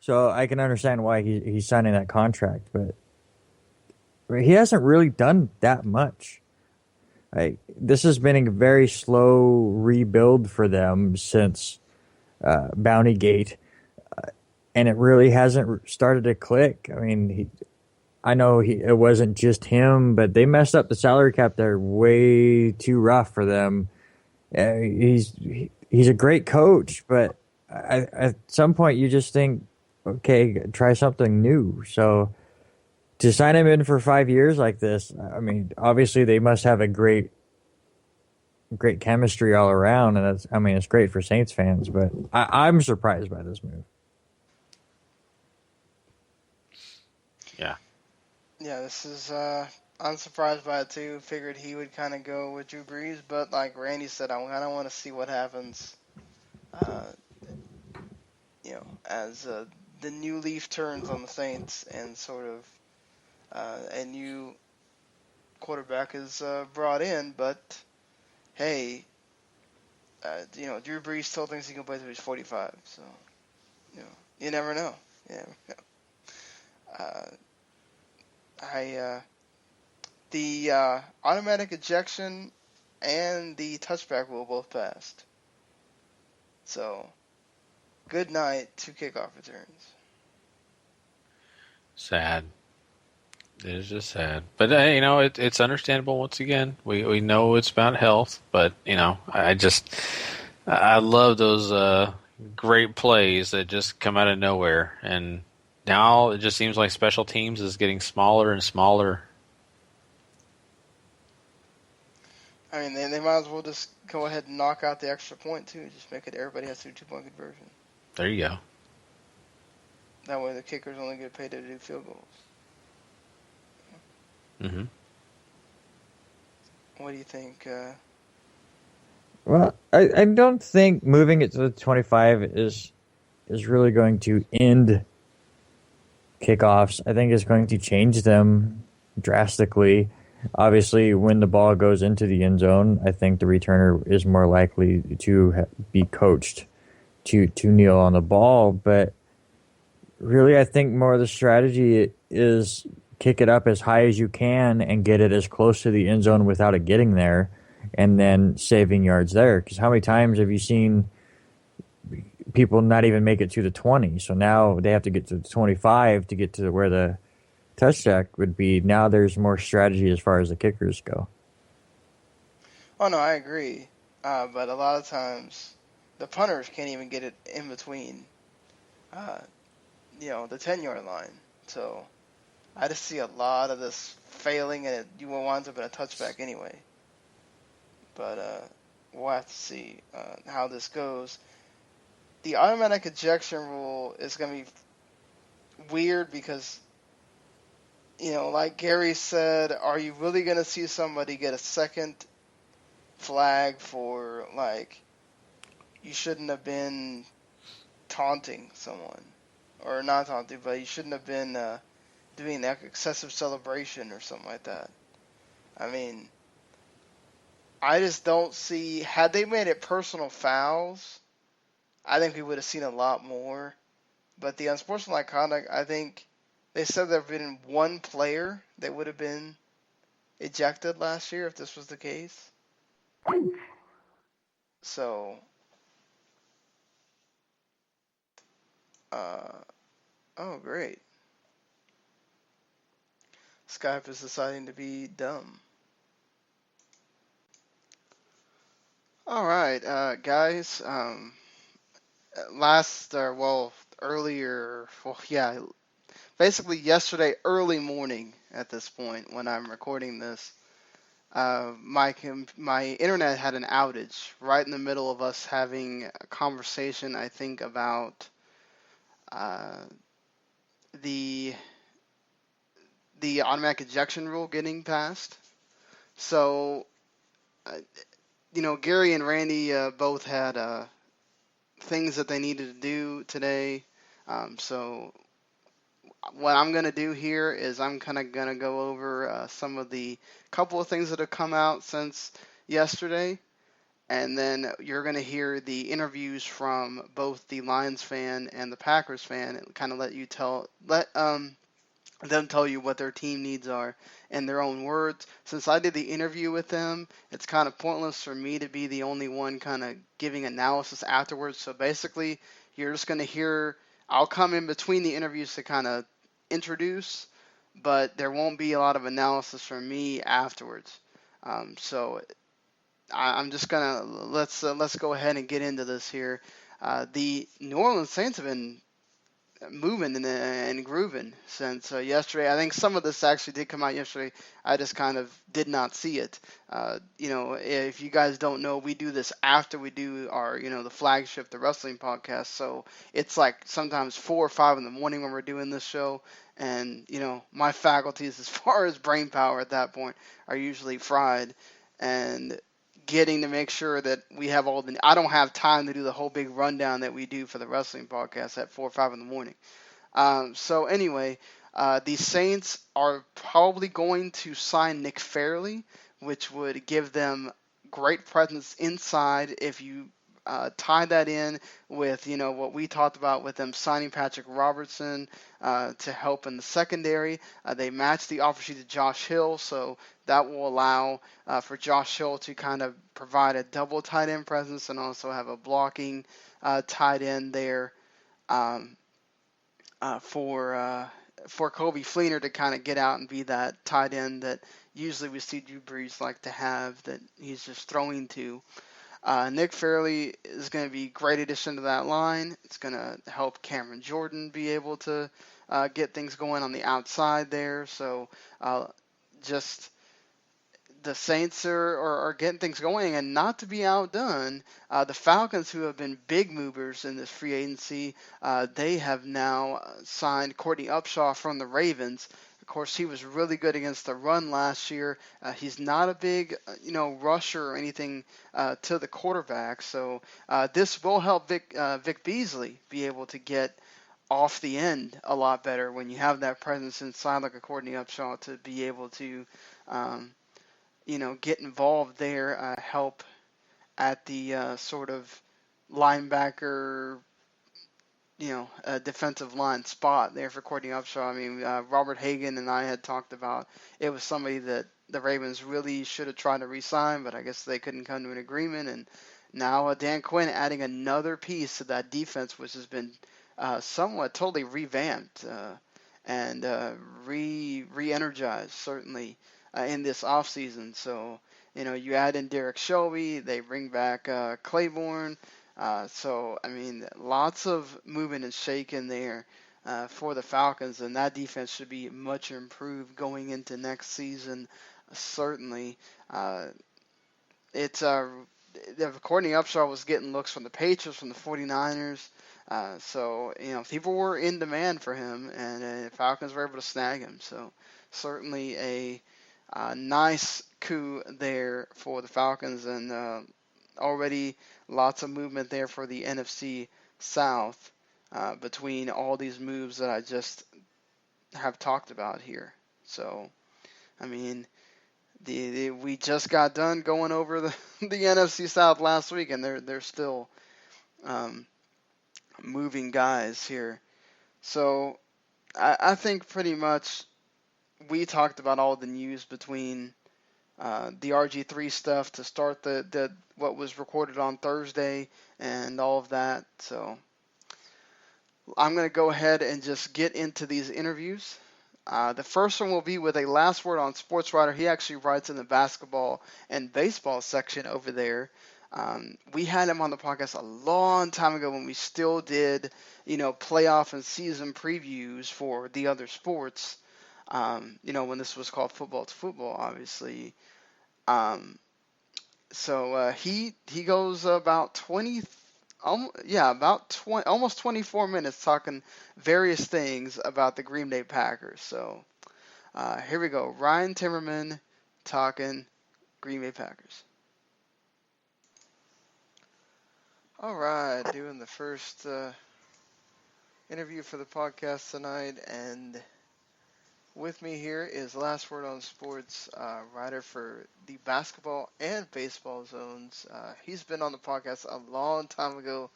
S7: so I can understand why he's signing that contract, but he hasn't really done that much. This has been a very slow rebuild for them since Bountygate. And it really hasn't started to click. I mean, I know it wasn't just him, but they messed up the salary cap there way too rough for them. He's a great coach, but at some point you just think, okay, try something new. So to sign him in for 5 years like this, I mean, obviously they must have a great chemistry all around, and it's great for Saints fans. But I'm surprised by this move.
S5: Yeah, this is. I'm surprised by it too. Figured he would kind of go with Drew Brees, but like Randy said, I kind of want to see what happens. As the new leaf turns on the Saints and sort of a new quarterback is brought in, but hey, Drew Brees still thinks he can play till he's 45, so you never know. The automatic ejection and the touchback rule both passed. So, good night to kickoff returns.
S6: Sad. It is just sad. But, it's understandable once again. We know it's about health, but, I love those great plays that just come out of nowhere. And now it just seems like special teams is getting smaller and smaller.
S5: I mean, they might as well just go ahead and knock out the extra point, too. Just make it everybody has to do 2-point conversion.
S6: There you go.
S5: That way the kickers only get paid to do field goals.
S6: Mm-hmm.
S5: What do you think?
S7: Well, I don't think moving it to the 25 is really going to end kickoffs. I think it's going to change them drastically. Obviously, when the ball goes into the end zone, I think the returner is more likely to be coached to kneel on the ball. But really, I think more of the strategy is kick it up as high as you can and get it as close to the end zone without it getting there, and then saving yards there. Because how many times have you seen people not even make it to the 20? So now they have to get to the 25 to get to where the touchback would be. Now there's more strategy as far as the kickers go.
S5: Oh, no, I agree. But a lot of times the punters can't even get it in between, the 10-yard line. So I just see a lot of this failing, and you will wind up in a touchback anyway. But we'll have to see how this goes. The automatic ejection rule is going to be weird because, like Gary said, are you really going to see somebody get a second flag for, like, you shouldn't have been taunting someone? Or not taunting, but you shouldn't have been doing that excessive celebration or something like that. I mean, I just don't see, had they made it personal fouls, I think we would have seen a lot more. But the unsportsmanlike conduct, I think they said there had been one player that would have been ejected last year if this was the case. So, oh great. Skype is deciding to be dumb. All right, guys. Basically yesterday early morning at this point when I'm recording this, my internet had an outage right in the middle of us having a conversation, I think, about the automatic ejection rule getting passed. So, Gary and Randy both had things that they needed to do today. So what I'm going to do here is I'm kind of going to go over some of the couple of things that have come out since yesterday. And then you're going to hear the interviews from both the Lions fan and the Packers fan and kind of let them tell you what their team needs are in their own words. Since I did the interview with them, it's kind of pointless for me to be the only one kind of giving analysis afterwards. So basically, you're just going to hear, I'll come in between the interviews to kind of introduce, but there won't be a lot of analysis from me afterwards. So I'm just going to, let's go ahead and get into this here. The New Orleans Saints have been moving and grooving since yesterday. I think some of this actually did come out yesterday. I just kind of did not see it. If you guys don't know, we do this after we do our, the flagship, the wrestling podcast. So it's like sometimes 4 or 5 in the morning when we're doing this show. And, my faculties as far as brain power at that point are usually fried. And getting to make sure that we have I don't have time to do the whole big rundown that we do for the wrestling podcast at 4 or 5 in the morning. So anyway, the Saints are probably going to sign Nick Fairley, which would give them great presence inside if you tie that in with, what we talked about with them signing Patrick Robertson to help in the secondary. They matched the offer sheet to Josh Hill, so that will allow for Josh Hill to kind of provide a double tight end presence and also have a blocking tight end there for Kobe Fleener to kind of get out and be that tight end that usually we see Drew Brees like to have, that he's just throwing to. Nick Fairley is going to be a great addition to that line. It's going to help Cameron Jordan be able to get things going on the outside there. So just the Saints are getting things going, and not to be outdone, the Falcons, who have been big movers in this free agency, they have now signed Courtney Upshaw from the Ravens. Of course, he was really good against the run last year. He's not a big, rusher or anything to the quarterback. So this will help Vic Beasley be able to get off the end a lot better when you have that presence inside like a Courtney Upshaw to be able to, get involved there, help at the sort of linebacker, defensive line spot there for Courtney Upshaw. I mean, Robert Hagan and I had talked about it was somebody that the Ravens really should have tried to re-sign, but I guess they couldn't come to an agreement. And now Dan Quinn adding another piece to that defense, which has been somewhat totally revamped and re-energized, certainly, in this offseason. So, you add in Derek Shelby, they bring back Claiborne. So, I mean, lots of movement and shaking there for the Falcons, and that defense should be much improved going into next season, certainly. Courtney Upshaw was getting looks from the Patriots, from the 49ers. So, people were in demand for him, and the Falcons were able to snag him. So, certainly a nice coup there for the Falcons, and already lots of movement there for the NFC South between all these moves that I just have talked about here. So, I mean, we just got done going over the NFC South last week, and they're still moving guys here. So, I think pretty much we talked about all the news between the RG3 stuff to start the what was recorded on Thursday and all of that. So I'm going to go ahead and just get into these interviews. The first one will be with a last word on Sports Writer. He actually writes in the basketball and baseball section over there. We had him on the podcast a long time ago when we still did, playoff and season previews for the other sports. When this was called Football to Football, obviously. So he goes about almost 24 minutes talking various things about the Green Bay Packers. So here we go. Ryan Timmerman talking Green Bay Packers. All right, doing the first interview for the podcast tonight, and with me here is Last Word on Sports writer for the basketball and baseball zones. He's been on the podcast a long time ago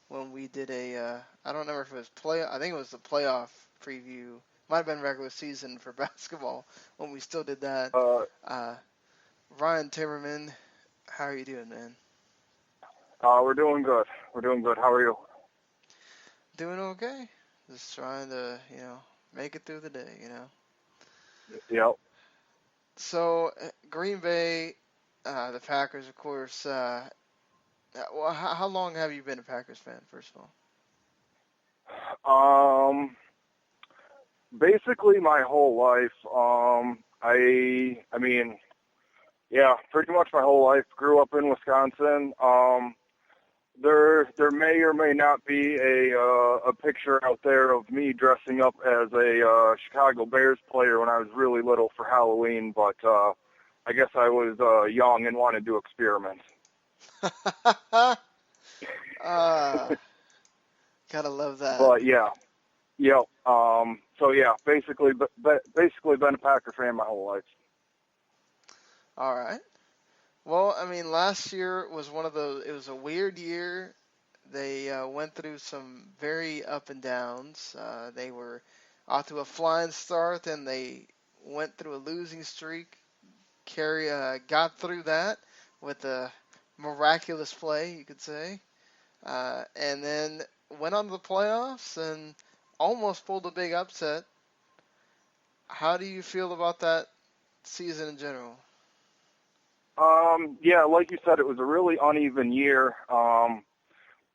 S5: when we did I don't remember if it was I think it was the playoff preview. Might have been regular season for basketball when we still did that. Ryan Timmerman, how are you doing, man?
S8: We're doing good. How are you?
S5: Doing okay. Just trying to, make it through the day,
S8: Yep.
S5: So, Green Bay, the Packers, of course, Well, how long have you been a Packers fan, first of
S8: all? Basically my whole life. I mean, yeah, pretty much my whole life. Grew up in Wisconsin. There may or may not be a picture out there of me dressing up as a Chicago Bears player when I was really little for Halloween, but I guess I was young and wanted to experiment.
S5: Gotta love that.
S8: But yeah, yep. So yeah, basically been a Packer fan my whole life.
S5: All right. Well, I mean, last year was one of those. It was a weird year. They went through some very up and downs. They were off to a flying start, and they went through a losing streak. Got through that with a miraculous play, you could say, and then went on to the playoffs and almost pulled a big upset. How do you feel about that season in general?
S8: Yeah, like you said, it was a really uneven year.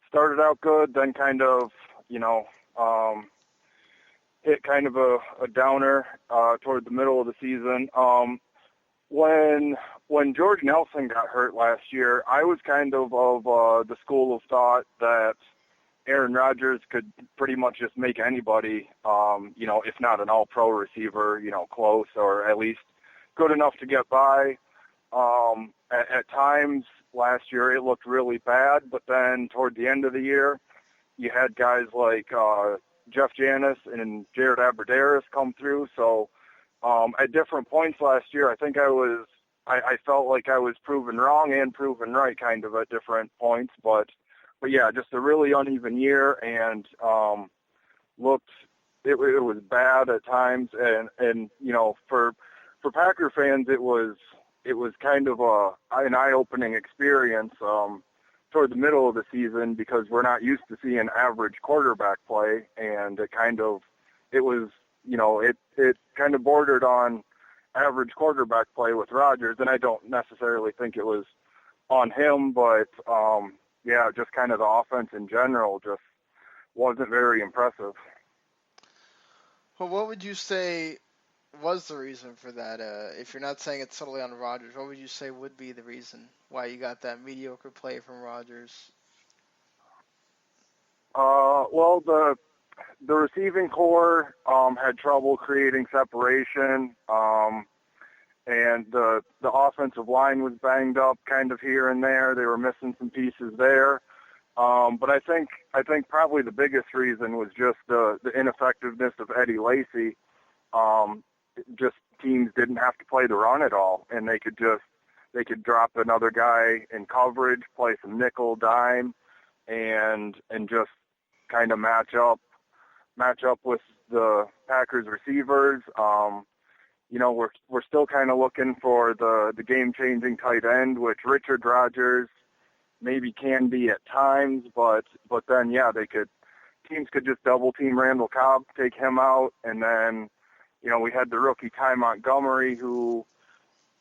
S8: Started out good, then kind of, hit kind of a downer toward the middle of the season. When George Nelson got hurt last year, I was kind of the school of thought that Aaron Rodgers could pretty much just make anybody, if not an all-pro receiver, close or at least good enough to get by. At times last year it looked really bad, but then toward the end of the year, you had guys like Jeff Janis and Jared Abbrederis come through. So at different points last year, I think I felt like I was proven wrong and proven right kind of at different points. But yeah, just a really uneven year, and it was bad at times, and for Packer fans it was kind of an eye-opening experience toward the middle of the season, because we're not used to seeing average quarterback play, and it kind of bordered on average quarterback play with Rodgers, and I don't necessarily think it was on him, but yeah, just kind of the offense in general just wasn't very impressive.
S5: Well, what would you say was the reason for that? If you're not saying it's totally on Rodgers, what would you say would be the reason why you got that mediocre play from Rodgers?
S8: Well, the receiving core had trouble creating separation, and the offensive line was banged up kind of here and there. They were missing some pieces there. But I think probably the biggest reason was just the ineffectiveness of Eddie Lacy. Just teams didn't have to play the run at all, and they could drop another guy in coverage, play some nickel, dime, and just kind of match up with the Packers receivers. We're still kind of looking for the game-changing tight end, which Richard Rodgers maybe can be at times, but then yeah, teams could just double team Randall Cobb, take him out, and then we had the rookie Ty Montgomery, who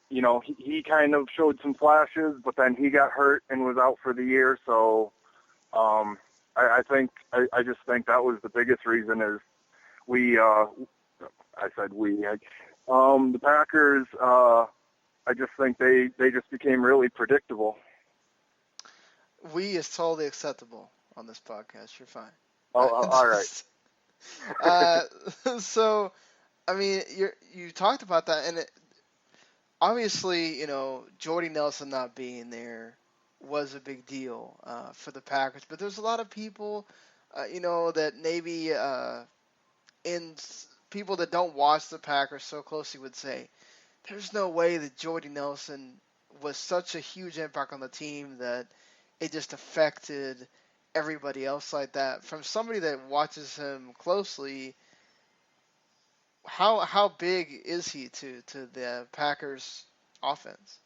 S8: he kind of showed some flashes, but then he got hurt and was out for the year. So I just think that was the biggest reason is the Packers, I just think they just became really predictable.
S5: We is totally acceptable on this podcast. You're fine.
S8: Oh, all right.
S5: So, I mean, you talked about that, and obviously, Jordy Nelson not being there was a big deal for the Packers. But there's a lot of people, that maybe people that don't watch the Packers so closely would say, there's no way that Jordy Nelson was such a huge impact on the team that it just affected everybody else like that. From somebody that watches him closely, how big is he to the Packers offense?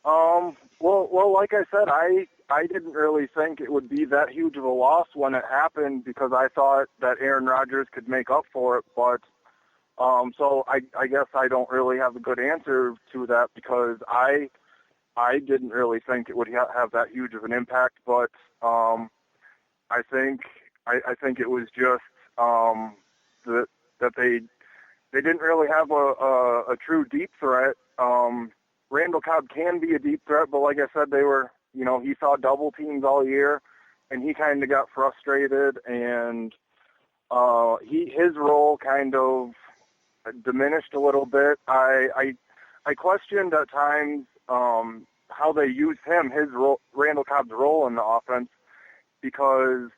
S8: Well, like I said, I didn't really think it would be that huge of a loss when it happened, because I thought that Aaron Rodgers could make up for it. But so I guess I don't really have a good answer to that, because I I didn't really think it would have that huge of an impact, but I think it was just that they didn't really have a true deep threat. Randall Cobb can be a deep threat, but like I said, he saw double teams all year, and he kind of got frustrated, and his role kind of diminished a little bit. I questioned at times how they used him, Randall Cobb's role in the offense, because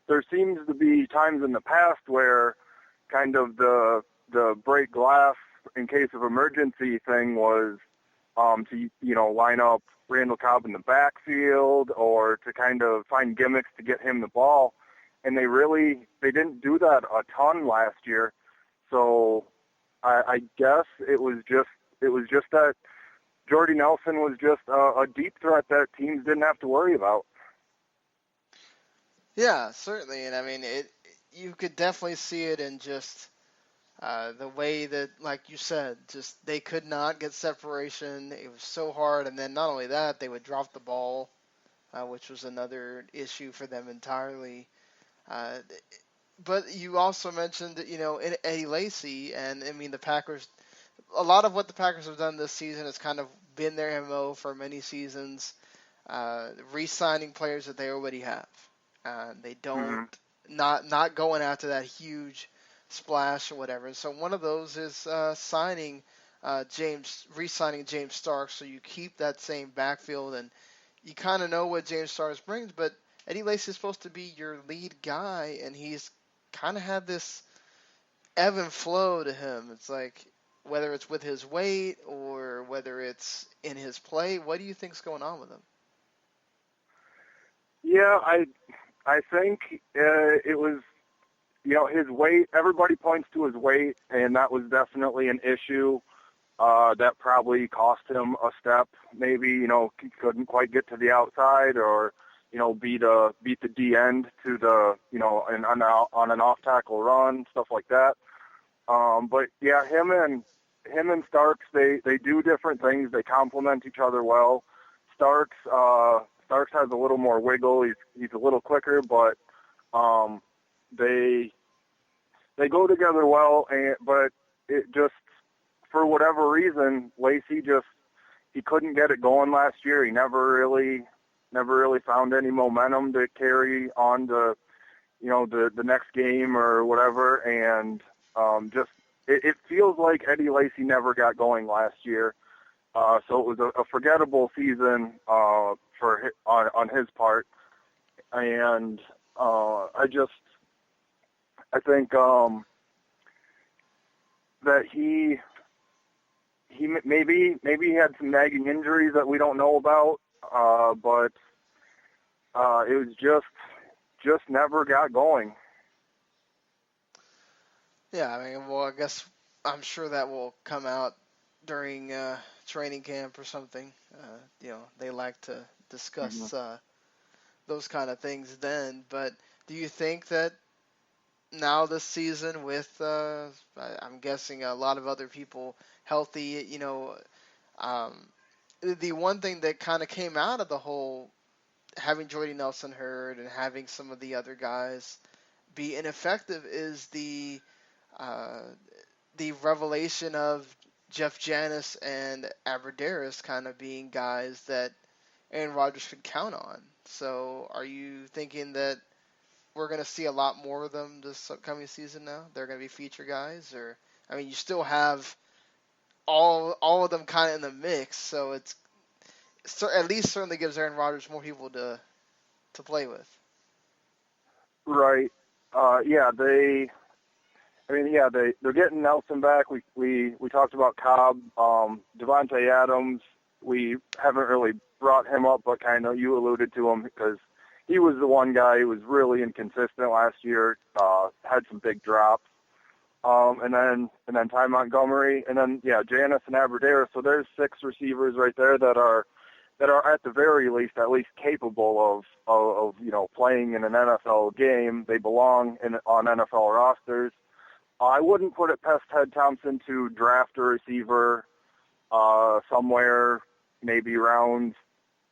S8: there seems to be times in the past where kind of the break glass in case of emergency thing was to line up Randall Cobb in the backfield or to kind of find gimmicks to get him the ball, and they didn't do that a ton last year. So I guess it was just that Jordy Nelson was just a deep threat that teams didn't have to worry about.
S5: Yeah, certainly, and I mean you could definitely see it in just the way that, like you said, just they could not get separation. It was so hard, and then not only that, they would drop the ball, which was another issue for them entirely. But you also mentioned that, Eddie Lacy, and I mean the Packers. A lot of what the Packers have done this season has kind of been their MO for many seasons, re-signing players that they already have. They don't not going after that huge splash or whatever. And so one of those is re-signing James Starks, so you keep that same backfield, and you kind of know what James Starks brings. But Eddie Lacy is supposed to be your lead guy, and he's kind of had this ebb and flow to him. It's like, whether it's with his weight or whether it's in his play, what do you think's going on with him?
S8: Yeah, I think it was, his weight. Everybody points to his weight, and that was definitely an issue that probably cost him a step. Maybe, he couldn't quite get to the outside, or beat the D end to the on an off tackle run, stuff like that. But yeah, him and Starks, they do different things. They complement each other well. Starks has a little more wiggle. He's a little quicker, but they go together well. But it just, for whatever reason, Lacy he couldn't get it going last year. He never really found any momentum to carry on to the next game or whatever, and it feels like Eddie Lacy never got going last year. So it was a forgettable season on his part, and I think that he maybe he had some nagging injuries that we don't know about, but it was just never got going.
S5: Yeah, I mean, well, I guess I'm sure that will come out during training camp or something. They like to discuss those kind of things then. But do you think that now this season with, I'm guessing a lot of other people healthy, the one thing that kind of came out of the whole having Jordy Nelson hurt and having some of the other guys be ineffective is the revelation of Jeff Janis and Aberdarius kind of being guys that Aaron Rodgers could count on. So are you thinking that we're going to see a lot more of them this upcoming season now? They're going to be feature guys? Or, I mean, you still have all of them kind of in the mix, so it's at least certainly gives Aaron Rodgers more people to play with.
S8: Right. They're getting Nelson back. We talked about Cobb, Devontae Adams. We haven't really brought him up, but kind of you alluded to him because he was the one guy who was really inconsistent last year. Had some big drops. And then Ty Montgomery, and then Janis and Aberdare. So there's 6 receivers right there that are at the very least at least capable of playing in an NFL game. They belong on NFL rosters. I wouldn't put it past Ted Thompson to draft a receiver somewhere maybe rounds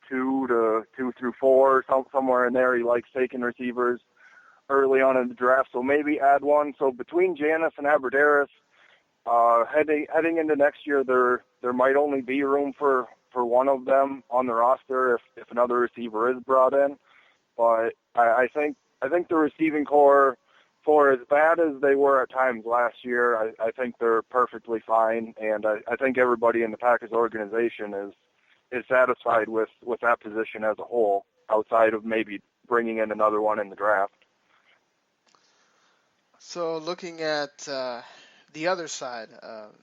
S8: 2 through 4, somewhere in there. He likes taking receivers early on in the draft, so maybe add one. So between Janis and Aberderis, heading into next year, there might only be room for one of them on the roster if another receiver is brought in. But I think the receiving core, for as bad as they were at times last year, I think they're perfectly fine, and I think everybody in the Packers organization is satisfied with that position as a whole, outside of maybe bringing in another one in the draft.
S5: So looking at the other side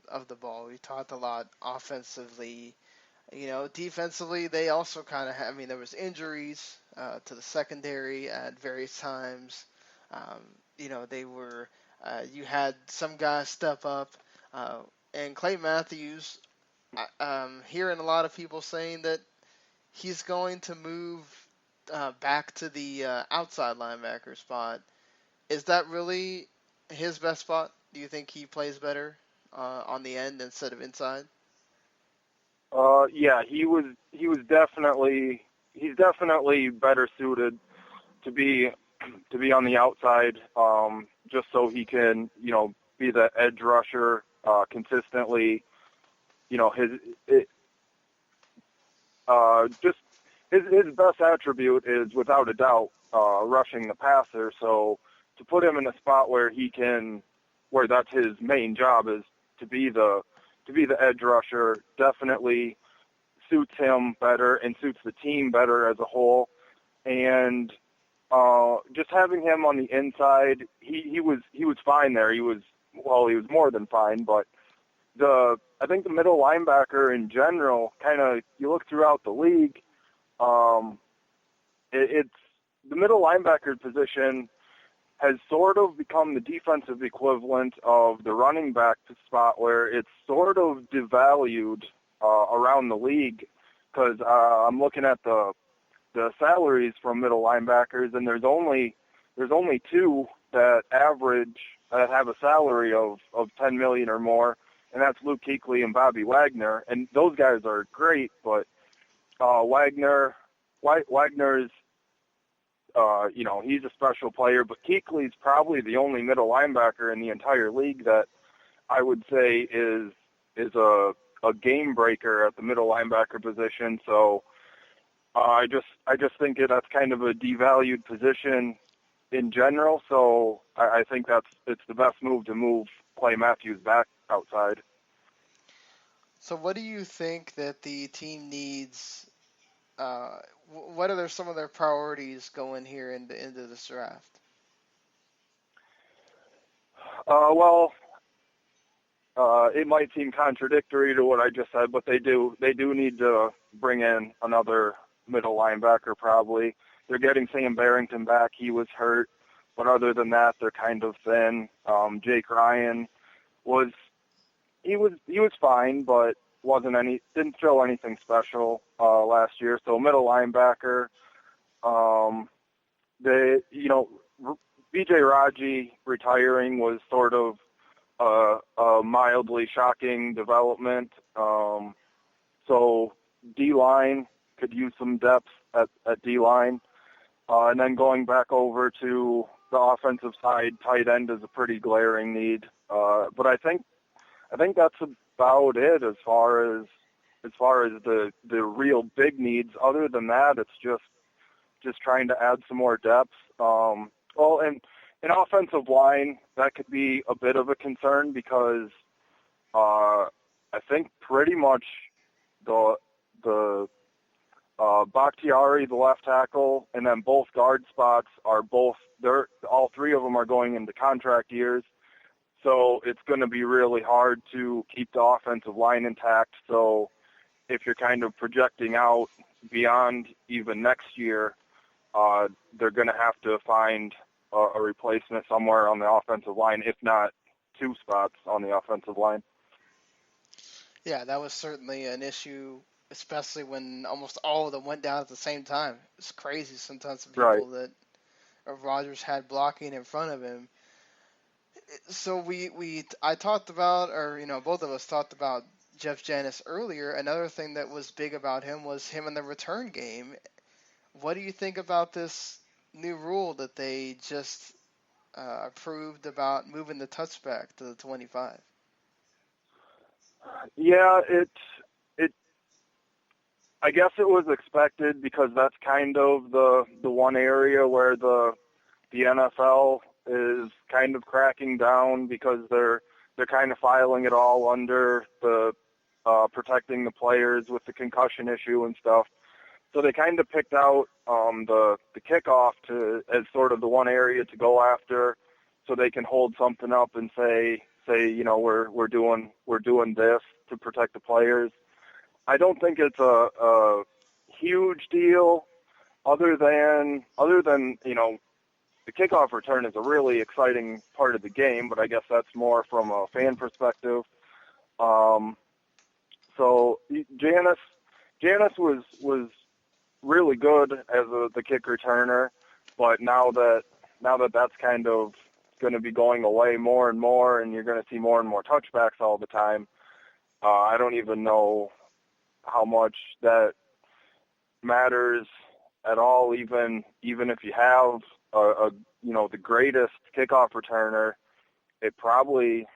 S5: of the ball, we talked a lot offensively. Defensively, they also kind of have, there was injuries to the secondary at various times. They were, you had some guys step up, and Clay Matthews, hearing a lot of people saying that he's going to move back to the outside linebacker spot. Is that really his best spot? Do you think he plays better on the end instead of inside?
S8: Yeah, he's definitely better suited to be on the outside, just so he can, be the edge rusher consistently. His best attribute is without a doubt rushing the passer. So to put him in a spot where that's his main job, is to be the edge rusher, definitely suits him better and suits the team better as a whole. And just having him on the inside, he was fine there. He was more than fine, but I think the middle linebacker in general, kind of, you look throughout the league, it's the middle linebacker position has sort of become the defensive equivalent of the running back spot, where it's sort of devalued around the league, because I'm looking at the salaries from middle linebackers, and there's only two that have a salary of $10 million or more, and that's Luke Kuechly and Bobby Wagner, and those guys are great, but Wagner's he's a special player, but Kuechly's probably the only middle linebacker in the entire league that I would say is a game breaker at the middle linebacker position. So I just think that's kind of a devalued position in general. So I think it's the best move to move Clay Matthews back outside.
S5: So what do you think that the team needs? What are some of their priorities going here into this draft?
S8: It might seem contradictory to what I just said, but they do need to bring in another middle linebacker probably. They're getting Sam Barrington back. He was hurt, but other than that, they're kind of thin. Jake Ryan was fine, but didn't show anything special last year. So middle linebacker, B.J. Raji retiring was sort of a mildly shocking development. So D-line could use some depth at D-line. And then going back over to the offensive side, tight end is a pretty glaring need. But I think that's about it as far as the real big needs. Other than that, it's just trying to add some more depth. And an offensive line, that could be a bit of a concern, because I think pretty much the Bakhtiari, the left tackle, and then both guard spots all three of them are going into contract years. So it's going to be really hard to keep the offensive line intact. So if you're kind of projecting out beyond even next year, they're going to have to find a replacement somewhere on the offensive line, if not two spots on the offensive line.
S5: Yeah, that was certainly an issue, especially when almost all of them went down at the same time. It's crazy sometimes the people that Rodgers had blocking in front of him. So I talked about, or both of us talked about Jeff Janis earlier, another thing that was big about him was him in the return game. What do you think about this new rule that they just approved about moving the touchback to the 25?
S8: Yeah, I guess it was expected because that's kind of the one area where the NFL is kind of cracking down because they're kind of filing it all under the protecting the players with the concussion issue and stuff. So they kind of picked out the kickoff as sort of the one area to go after, so they can hold something up and say we're doing this to protect the players. I don't think it's a huge deal, other than the kickoff return is a really exciting part of the game, but I guess that's more from a fan perspective. So Janis was really good as the kick returner, but now that that's kind of going to be going away more and more, and you're going to see more and more touchbacks all the time, I don't even know how much that matters at all. Even if you have the greatest kickoff returner, it probably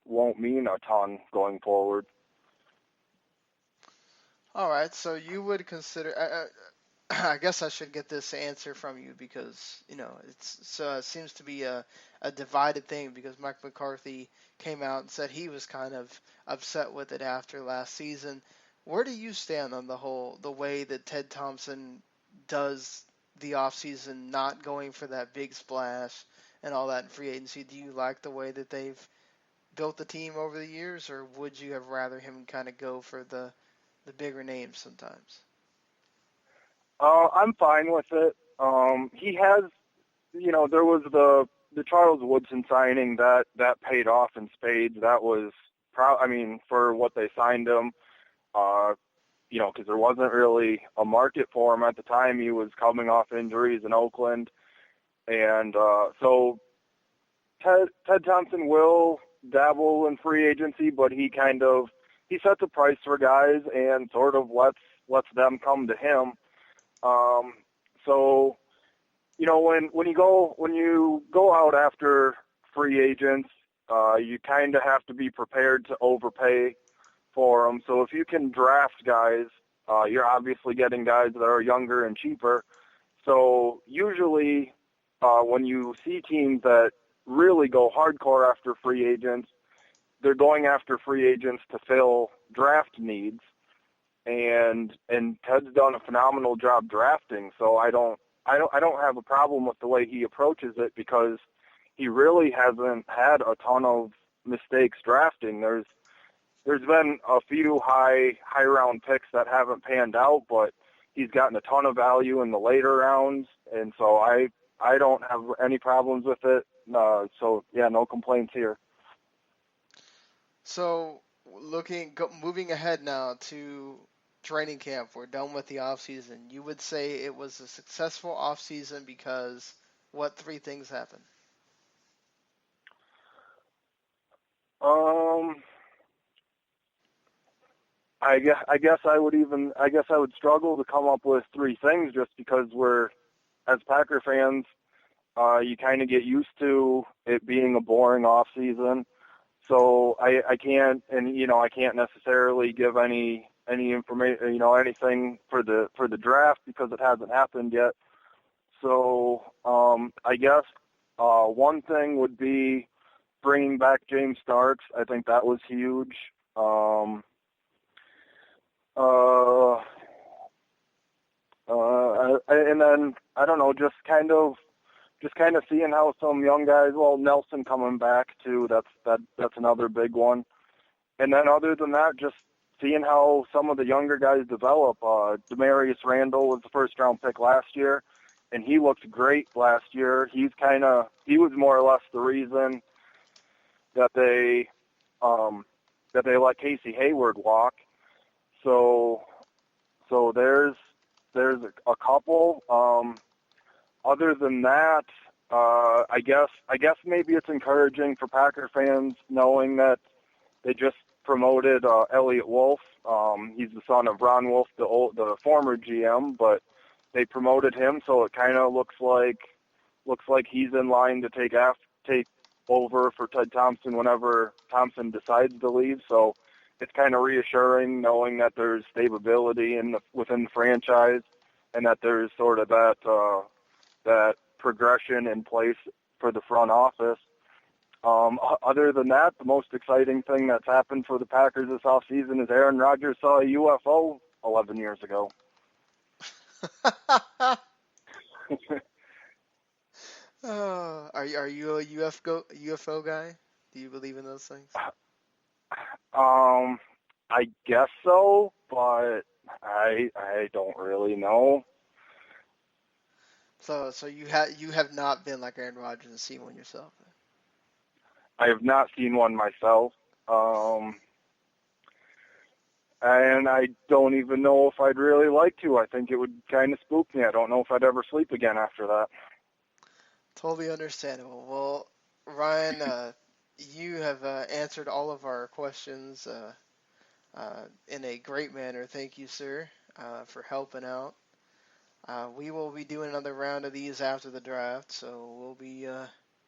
S8: won't mean a ton going forward.
S5: All right, so you would consider. I guess I should get this answer from you because it seems to be a divided thing because Mike McCarthy came out and said he was kind of upset with it after last season. Where do you stand on the way that Ted Thompson does the offseason, not going for that big splash and all that in free agency? Do you like the way that they've built the team over the years, or would you have rather him kind of go for the bigger names sometimes?
S8: I'm fine with it. He has, there was the Charles Woodson signing that paid off in spades. That was, for what they signed him, because there wasn't really a market for him at the time. He was coming off injuries in Oakland. And so Ted Thompson will dabble in free agency, but he sets a price for guys and sort of lets them come to him. So, when you go out after free agents, you kind of have to be prepared to overpay for them. So if you can draft guys, you're obviously getting guys that are younger and cheaper. So usually, when you see teams that really go hardcore after free agents, they're going after free agents to fill draft needs. And Ted's done a phenomenal job drafting, so I don't have a problem with the way he approaches it because he really hasn't had a ton of mistakes drafting. There's been a few high round picks that haven't panned out, but he's gotten a ton of value in the later rounds, and so I don't have any problems with it. So yeah, no complaints here.
S5: So moving ahead now to training camp, we're done with the off season. You would say it was a successful off season because what three things happened?
S8: I guess I would struggle to come up with three things just because as Packer fans, you kind of get used to it being a boring off season. So I can't necessarily give any information, anything for the draft because it hasn't happened yet. So I guess one thing would be bringing back James Starks. I think that was huge. And then I don't know, just kind of seeing how some young guys. Well, Nelson coming back too. That's another big one. And then other than that, just seeing how some of the younger guys develop. Rueben Randle was the first-round pick last year, and he looked great last year. He was more or less the reason that they let Casey Hayward walk. So there's a couple. Other than that, I guess maybe it's encouraging for Packer fans knowing that promoted Elliot Wolf. He's the son of Ron Wolf, the former GM, but they promoted him, so it kind of looks like he's in line to take over for Ted Thompson whenever Thompson decides to leave. So it's kind of reassuring knowing that there's stability within the franchise and that there's sort of that progression in place for the front office. Other than that, the most exciting thing that's happened for the Packers this offseason is Aaron Rodgers saw a UFO 11 years ago.
S5: Are you a UFO guy? Do you believe in those things?
S8: I guess so, but I don't really know.
S5: So you have not been like Aaron Rodgers and seen one yourself?
S8: I have not seen one myself. And I don't even know if I'd really like to. I think it would kind of spook me. I don't know if I'd ever sleep again after that.
S5: Totally understandable. Well, Ryan, you have answered all of our questions in a great manner. Thank you, sir, for helping out. We will be doing another round of these after the draft, so we'll be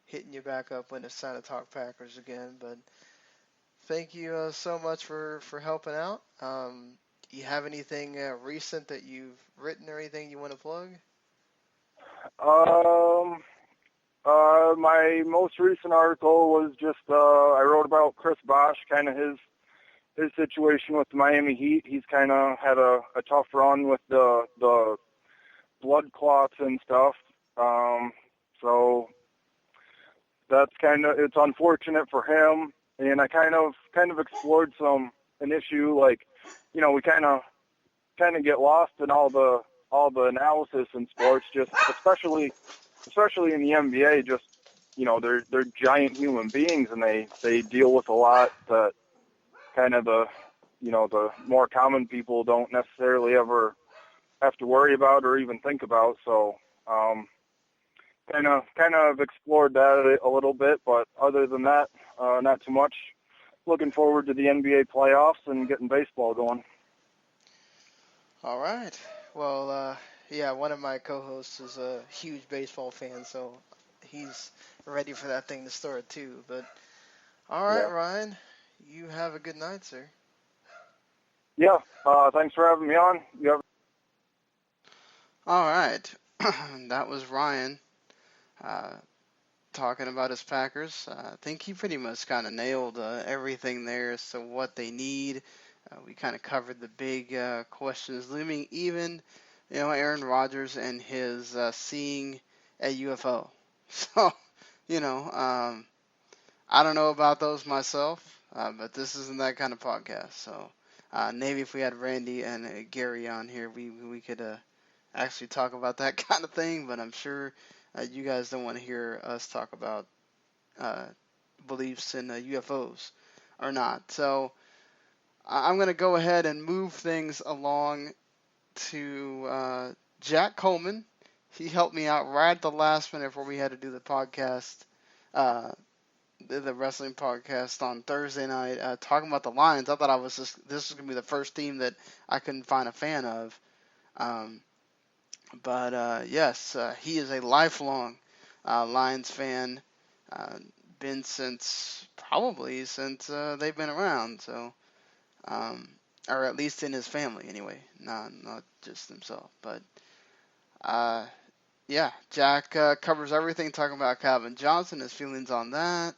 S5: hitting you back up when it's time to talk Packers again. But thank you so much for helping out. Do you have anything recent that you've written or anything you want to plug?
S8: My most recent article was just I wrote about Chris Bosh, kind of his situation with the Miami Heat. He's kind of had a tough run with the blood clots and stuff. So that's it's unfortunate for him. And I kind of explored an issue like, we kind of get lost in all the analysis in sports, just especially in the NBA. Just they're giant human beings, and they deal with a lot that kind of the more common people don't necessarily ever have to worry about or even think about. So kind of explored that a little bit, but other than that, not too much. Looking forward to the NBA playoffs and getting baseball going.
S5: All right. Well, yeah, one of my co-hosts is a huge baseball fan, so he's ready for that thing to start too. But all right, yeah. Ryan, you have a good night, sir.
S8: Yeah. Thanks for having me on.
S5: All right. That was Ryan talking about his Packers. I think he pretty much kind of nailed everything there as to what they need. We kind of covered the big questions looming, even, Aaron Rodgers and his seeing a UFO. So, I don't know about those myself, but this isn't that kind of podcast. So maybe if we had Randy and Gary on here, we could actually talk about that kind of thing, but I'm sure you guys don't want to hear us talk about beliefs in UFOs or not. So I'm going to go ahead and move things along to Jack Coleman. He helped me out right at the last minute before we had to do the podcast, the wrestling podcast on Thursday night, talking about the Lions. I thought this was going to be the first team that I couldn't find a fan of. But yes, he is a lifelong Lions fan, been since they've been around. So, or at least in his family anyway, not just himself. But yeah, Jack covers everything, talking about Calvin Johnson, his feelings on that,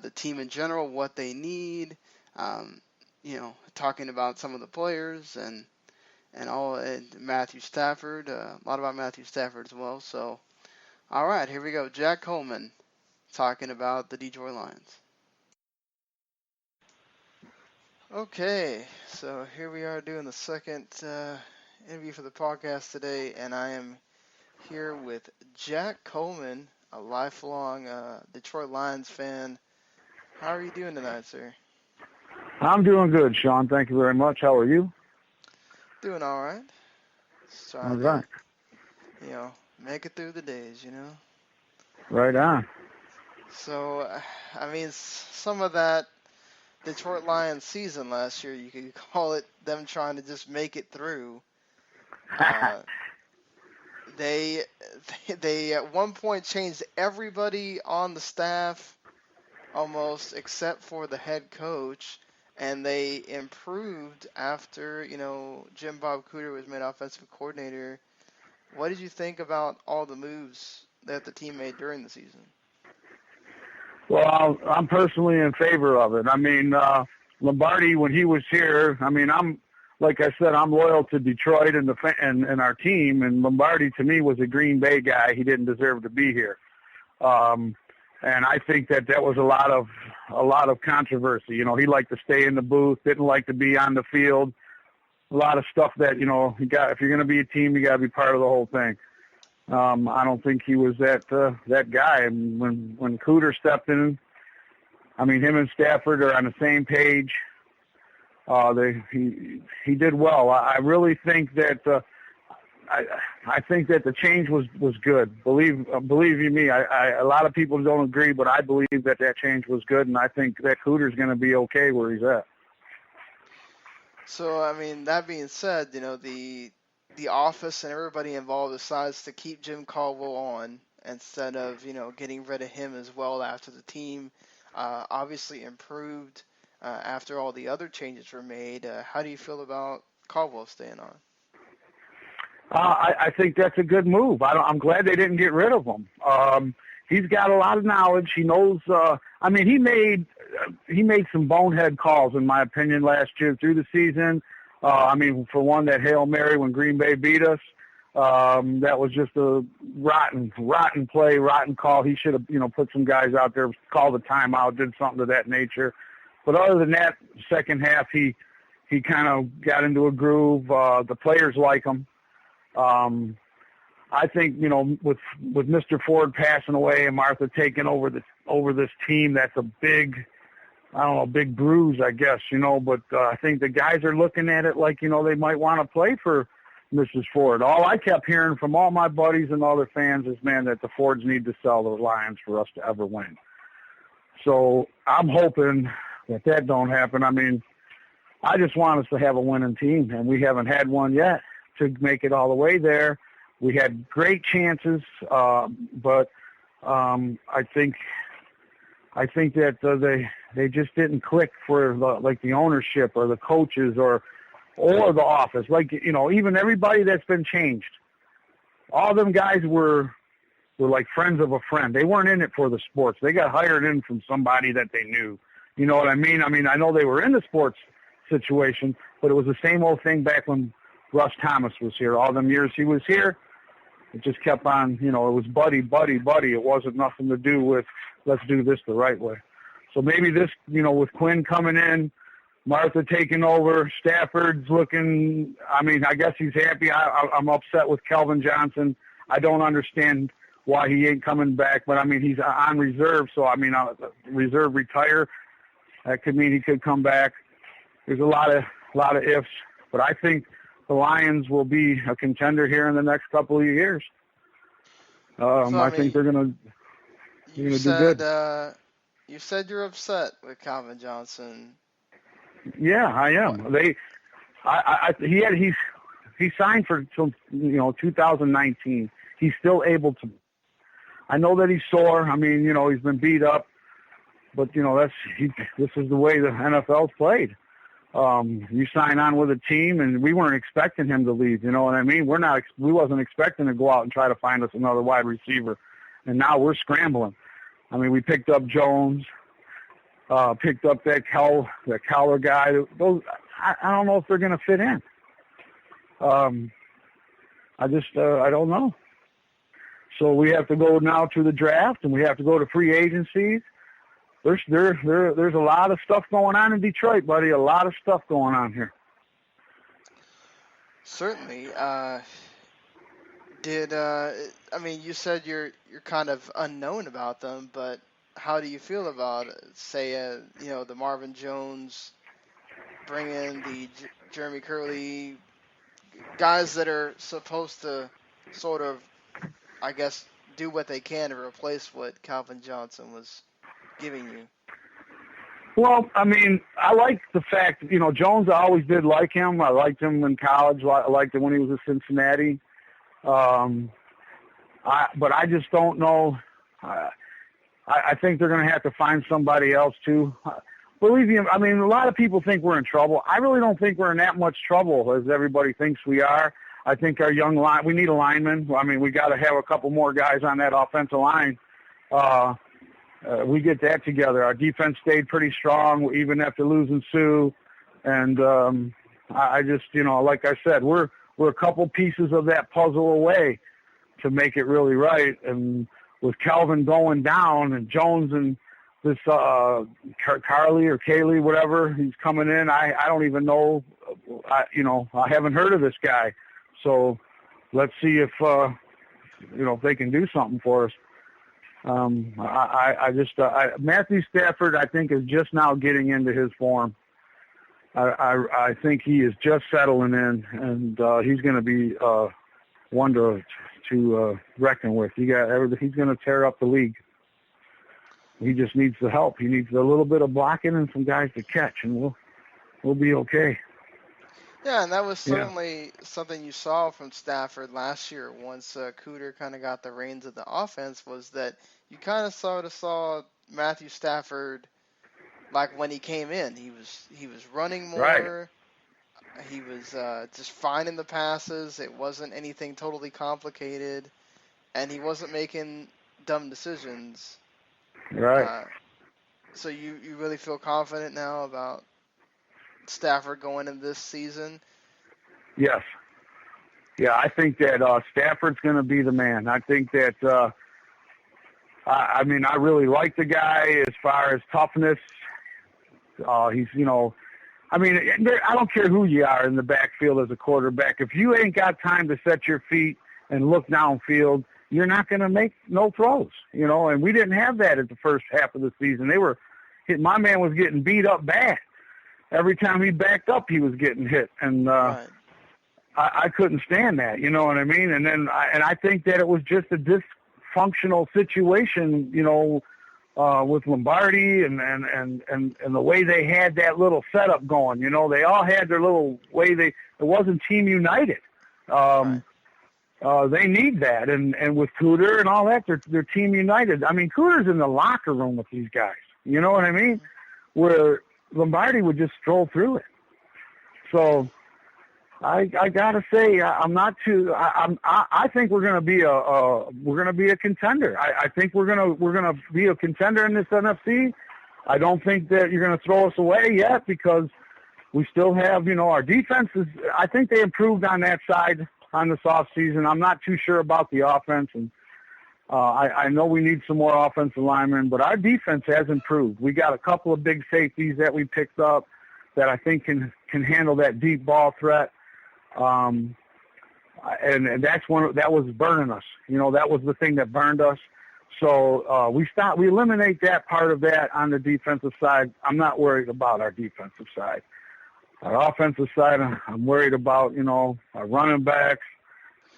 S5: the team in general, what they need, talking about some of the players and Matthew Stafford, a lot about Matthew Stafford as well. So, all right, here we go. Jack Coleman talking about the Detroit Lions. Okay, so here we are doing the second interview for the podcast today, and I am here with Jack Coleman, a lifelong Detroit Lions fan. How are you doing tonight, sir?
S9: I'm doing good, Sean. Thank you very much. How are you?
S5: Doing all right.
S9: All right.
S5: Make it through the days,
S9: Right on.
S5: So, I mean, some of that Detroit Lions season last year. You could call it them trying to just make it through. They at one point changed everybody on the staff almost except for the head coach, and they improved after, Jim Bob Cooter was made offensive coordinator. What did you think about all the moves that the team made during the season?
S9: Well, I'm personally in favor of it. I mean, Lombardi, when he was here, like I said, I'm loyal to Detroit and and our team. And Lombardi, to me, was a Green Bay guy. He didn't deserve to be here, and I think that was a lot of controversy. He liked to stay in the booth, didn't like to be on the field. A lot of stuff that if you're going to be a team, you got to be part of the whole thing. I don't think he was that guy. And when Cooter stepped in, him and Stafford are on the same page. He did well. I really think that I think that the change was good. Believe you me, a lot of people don't agree, but I believe that change was good, and I think that Cooter's going to be okay where he's at.
S5: So, that being said, the office and everybody involved decides to keep Jim Caldwell on instead of, getting rid of him as well after the team obviously improved after all the other changes were made. How do you feel about Caldwell staying on?
S9: I think that's a good move. I'm glad they didn't get rid of him. He's got a lot of knowledge. He knows. He made some bonehead calls, in my opinion, last year through the season. For one, that Hail Mary when Green Bay beat us, that was just a rotten play, rotten call. He should have, put some guys out there, called a timeout, did something of that nature. But other than that, second half, he kind of got into a groove. The players like him. I think, with Mr. Ford passing away and Martha taking over this team, that's a big bruise, I guess, but I think the guys are looking at it like, they might want to play for Mrs. Ford. All I kept hearing from all my buddies and other fans is, man, that the Fords need to sell the Lions for us to ever win. So I'm hoping that don't happen. I just want us to have a winning team, and we haven't had one yet to make it all the way there. We had great chances, but I think that they just didn't click for the ownership or the coaches or the office. Even everybody that's been changed, all them guys were like friends of a friend. They weren't in it for the sports. They got hired in from somebody that they knew. You know what I mean? I know they were in the sports situation, but it was the same old thing back when Russ Thomas was here. All them years he was here, it just kept on, it was buddy. It wasn't nothing to do with let's do this the right way. So maybe this, with Quinn coming in, Martha taking over, Stafford's looking, I guess he's happy. I'm upset with Kelvin Johnson. I don't understand why he ain't coming back, but he's on reserve. So, reserve retire. That could mean he could come back. There's a lot of ifs, but I think the Lions will be a contender here in the next couple of years. I think they're going to do good.
S5: You said you're upset with Calvin Johnson.
S9: Yeah, I am. He signed for 2019. He's still able to. I know that he's sore. He's been beat up, but this is the way the NFL's played. You sign on with a team, and we weren't expecting him to leave. You know what I mean? We wasn't expecting to go out and try to find us another wide receiver, and now we're scrambling. We picked up Jones, picked up that Cowler guy. Those I don't know if they're going to fit in. I don't know. So we have to go now to the draft, and we have to go to free agencies. There's a lot of stuff going on in Detroit, buddy. A lot of stuff going on here.
S5: Certainly. You said you're kind of unknown about them, but how do you feel about, say, the Marvin Jones, bring in the Jeremy Curley, guys that are supposed to sort of, I guess, do what they can to replace what Calvin Johnson was giving you?
S9: Well, I mean, I like the fact, Jones, I always did like him. I liked him in college. I liked him when he was at Cincinnati. But I just don't know. I think they're going to have to find somebody else, too. Believe me, I mean, a lot of people think we're in trouble. I really don't think we're in that much trouble as everybody thinks we are. I think our young line, we need a lineman. I mean, we got to have a couple more guys on that offensive line. We get that together. Our defense stayed pretty strong, even after losing Sue. And I just, like I said, we're a couple pieces of that puzzle away to make it really right. And with Calvin going down and Jones and this Carly or Kaylee, whatever, he's coming in, I don't even know. I haven't heard of this guy. So let's see if they can do something for us. Matthew Stafford, I think, is just now getting into his form. I think he is just settling in, and he's going to be one to reckon with. He's going to tear up the league. He just needs the help. He needs a little bit of blocking and some guys to catch, and we'll be okay.
S5: Yeah, and that was certainly something you saw from Stafford last year once Cooter kind of got the reins of the offense, was that you kind of sort of saw Matthew Stafford like when he came in. He was running more.
S9: Right.
S5: He was just finding the passes. It wasn't anything totally complicated, and he wasn't making dumb decisions.
S9: Right.
S5: So you really feel confident now about Stafford going in this season?
S9: Yes. Yeah, I think that Stafford's going to be the man. I think that, I really like the guy as far as toughness. He's, I don't care who you are in the backfield as a quarterback. If you ain't got time to set your feet and look downfield, you're not going to make no throws, and we didn't have that at the first half of the season. My man was getting beat up bad. Every time he backed up, he was getting hit, and
S5: right.
S9: I couldn't stand that. You know what I mean? And then I think that it was just a dysfunctional situation, with Lombardi and the way they had that little setup going. They all had their little way. It wasn't team united.
S5: Right.
S9: They need that, and with Cooter and all that, they're team united. I mean, Cooter's in the locker room with these guys. You know what I mean? Where Lombardi would just stroll through it. So I gotta say, I'm not too. I think we're gonna be a contender. I think we're gonna be a contender in this NFC. I don't think that you're gonna throw us away yet because we still have, our defense is. I think they improved on that side on this off season. I'm not too sure about the offense, and I know we need some more offensive linemen, but our defense has improved. We got a couple of big safeties that we picked up that I think can handle that deep ball threat. And that's that was burning us. That was the thing that burned us. So we eliminate that part of that on the defensive side. I'm not worried about our defensive side. Our offensive side, I'm worried about, our running backs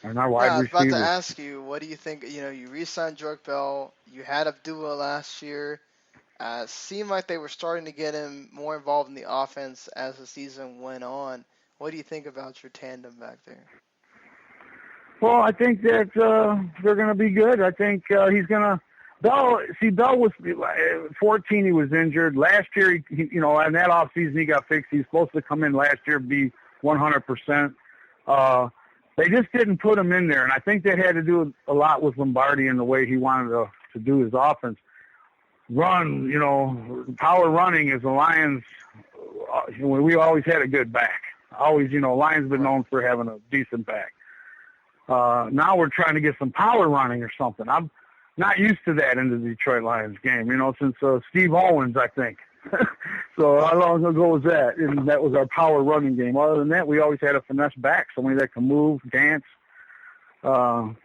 S9: and our wide receivers.
S5: I was about to ask you, what do you think? You re-signed Jork Bell. You had Abdullah last year. Seemed like they were starting to get him more involved in the offense as the season went on. What do you think about your tandem back there?
S9: Well, I think that they're going to be good. I think he's going to – Bell was 14. He was injured. Last year, he in that offseason, he got fixed. He was supposed to come in last year and be 100%. They just didn't put him in there, and I think that had to do a lot with Lombardi and the way he wanted to do his offense. Power running is the Lions. We always had a good back. Always, Lions been known for having a decent back. Now we're trying to get some power running or something. I'm not used to that in the Detroit Lions game, since Steve Owens, I think. So how long ago was that? And that was our power running game. Other than that, we always had a finesse back, somebody that can move, dance. And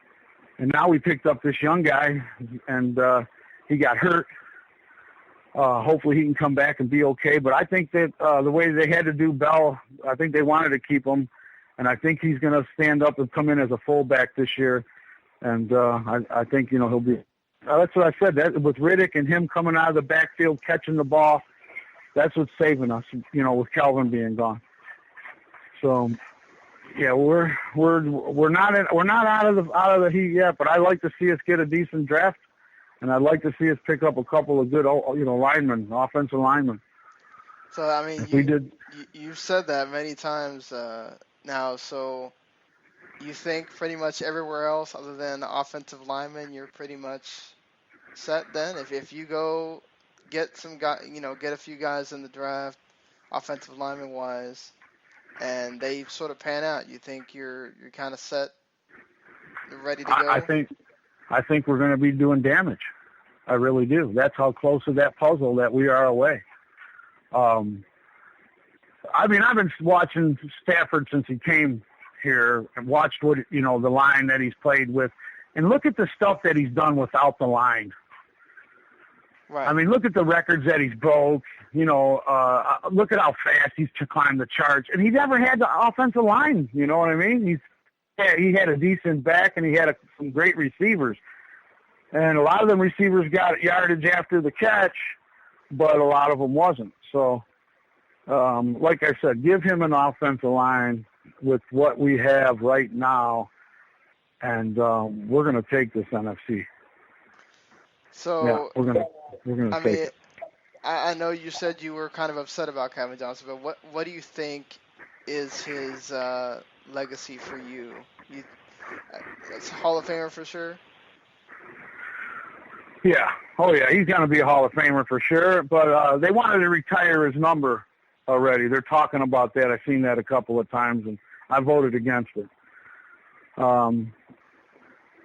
S9: now we picked up this young guy, and he got hurt. Hopefully he can come back and be okay. But I think that the way they had to do Bell, I think they wanted to keep him. And I think he's going to stand up and come in as a fullback this year. And I think, he'll be that's what I said. That with Riddick and him coming out of the backfield, catching the ball, That's what's saving us, with Calvin being gone. So, yeah, we're not out of the heat yet, but I'd like to see us get a decent draft, and I'd like to see us pick up a couple of good, linemen, offensive linemen.
S5: So I mean, you've said that many times now. So you think pretty much everywhere else other than the offensive linemen, you're pretty much set then? If you go get some guy, get a few guys in the draft, offensive lineman wise, and they sort of pan out, you think you're kind of set, ready to go?
S9: I think we're going to be doing damage. I really do. That's how close to that puzzle that we are away. I've been watching Stafford since he came here and watched what, the line that he's played with, and look at the stuff that he's done without the line.
S5: Right.
S9: I mean, look at the records that he's broke. Look at how fast he's climbed the charts, and he never had the offensive line. You know what I mean? He had a decent back, and he had some great receivers, and a lot of them receivers got yardage after the catch, but a lot of them wasn't. So, like I said, give him an offensive line with what we have right now, and we're going to take this NFC.
S5: So
S9: yeah, we're going to take it.
S5: I know you said you were kind of upset about Calvin Johnson, but what do you think is his legacy for you? It's Hall of Famer for sure?
S9: Yeah. Oh, yeah. He's going to be a Hall of Famer for sure. But they wanted to retire his number already. They're talking about that. I've seen that a couple of times, and I voted against it.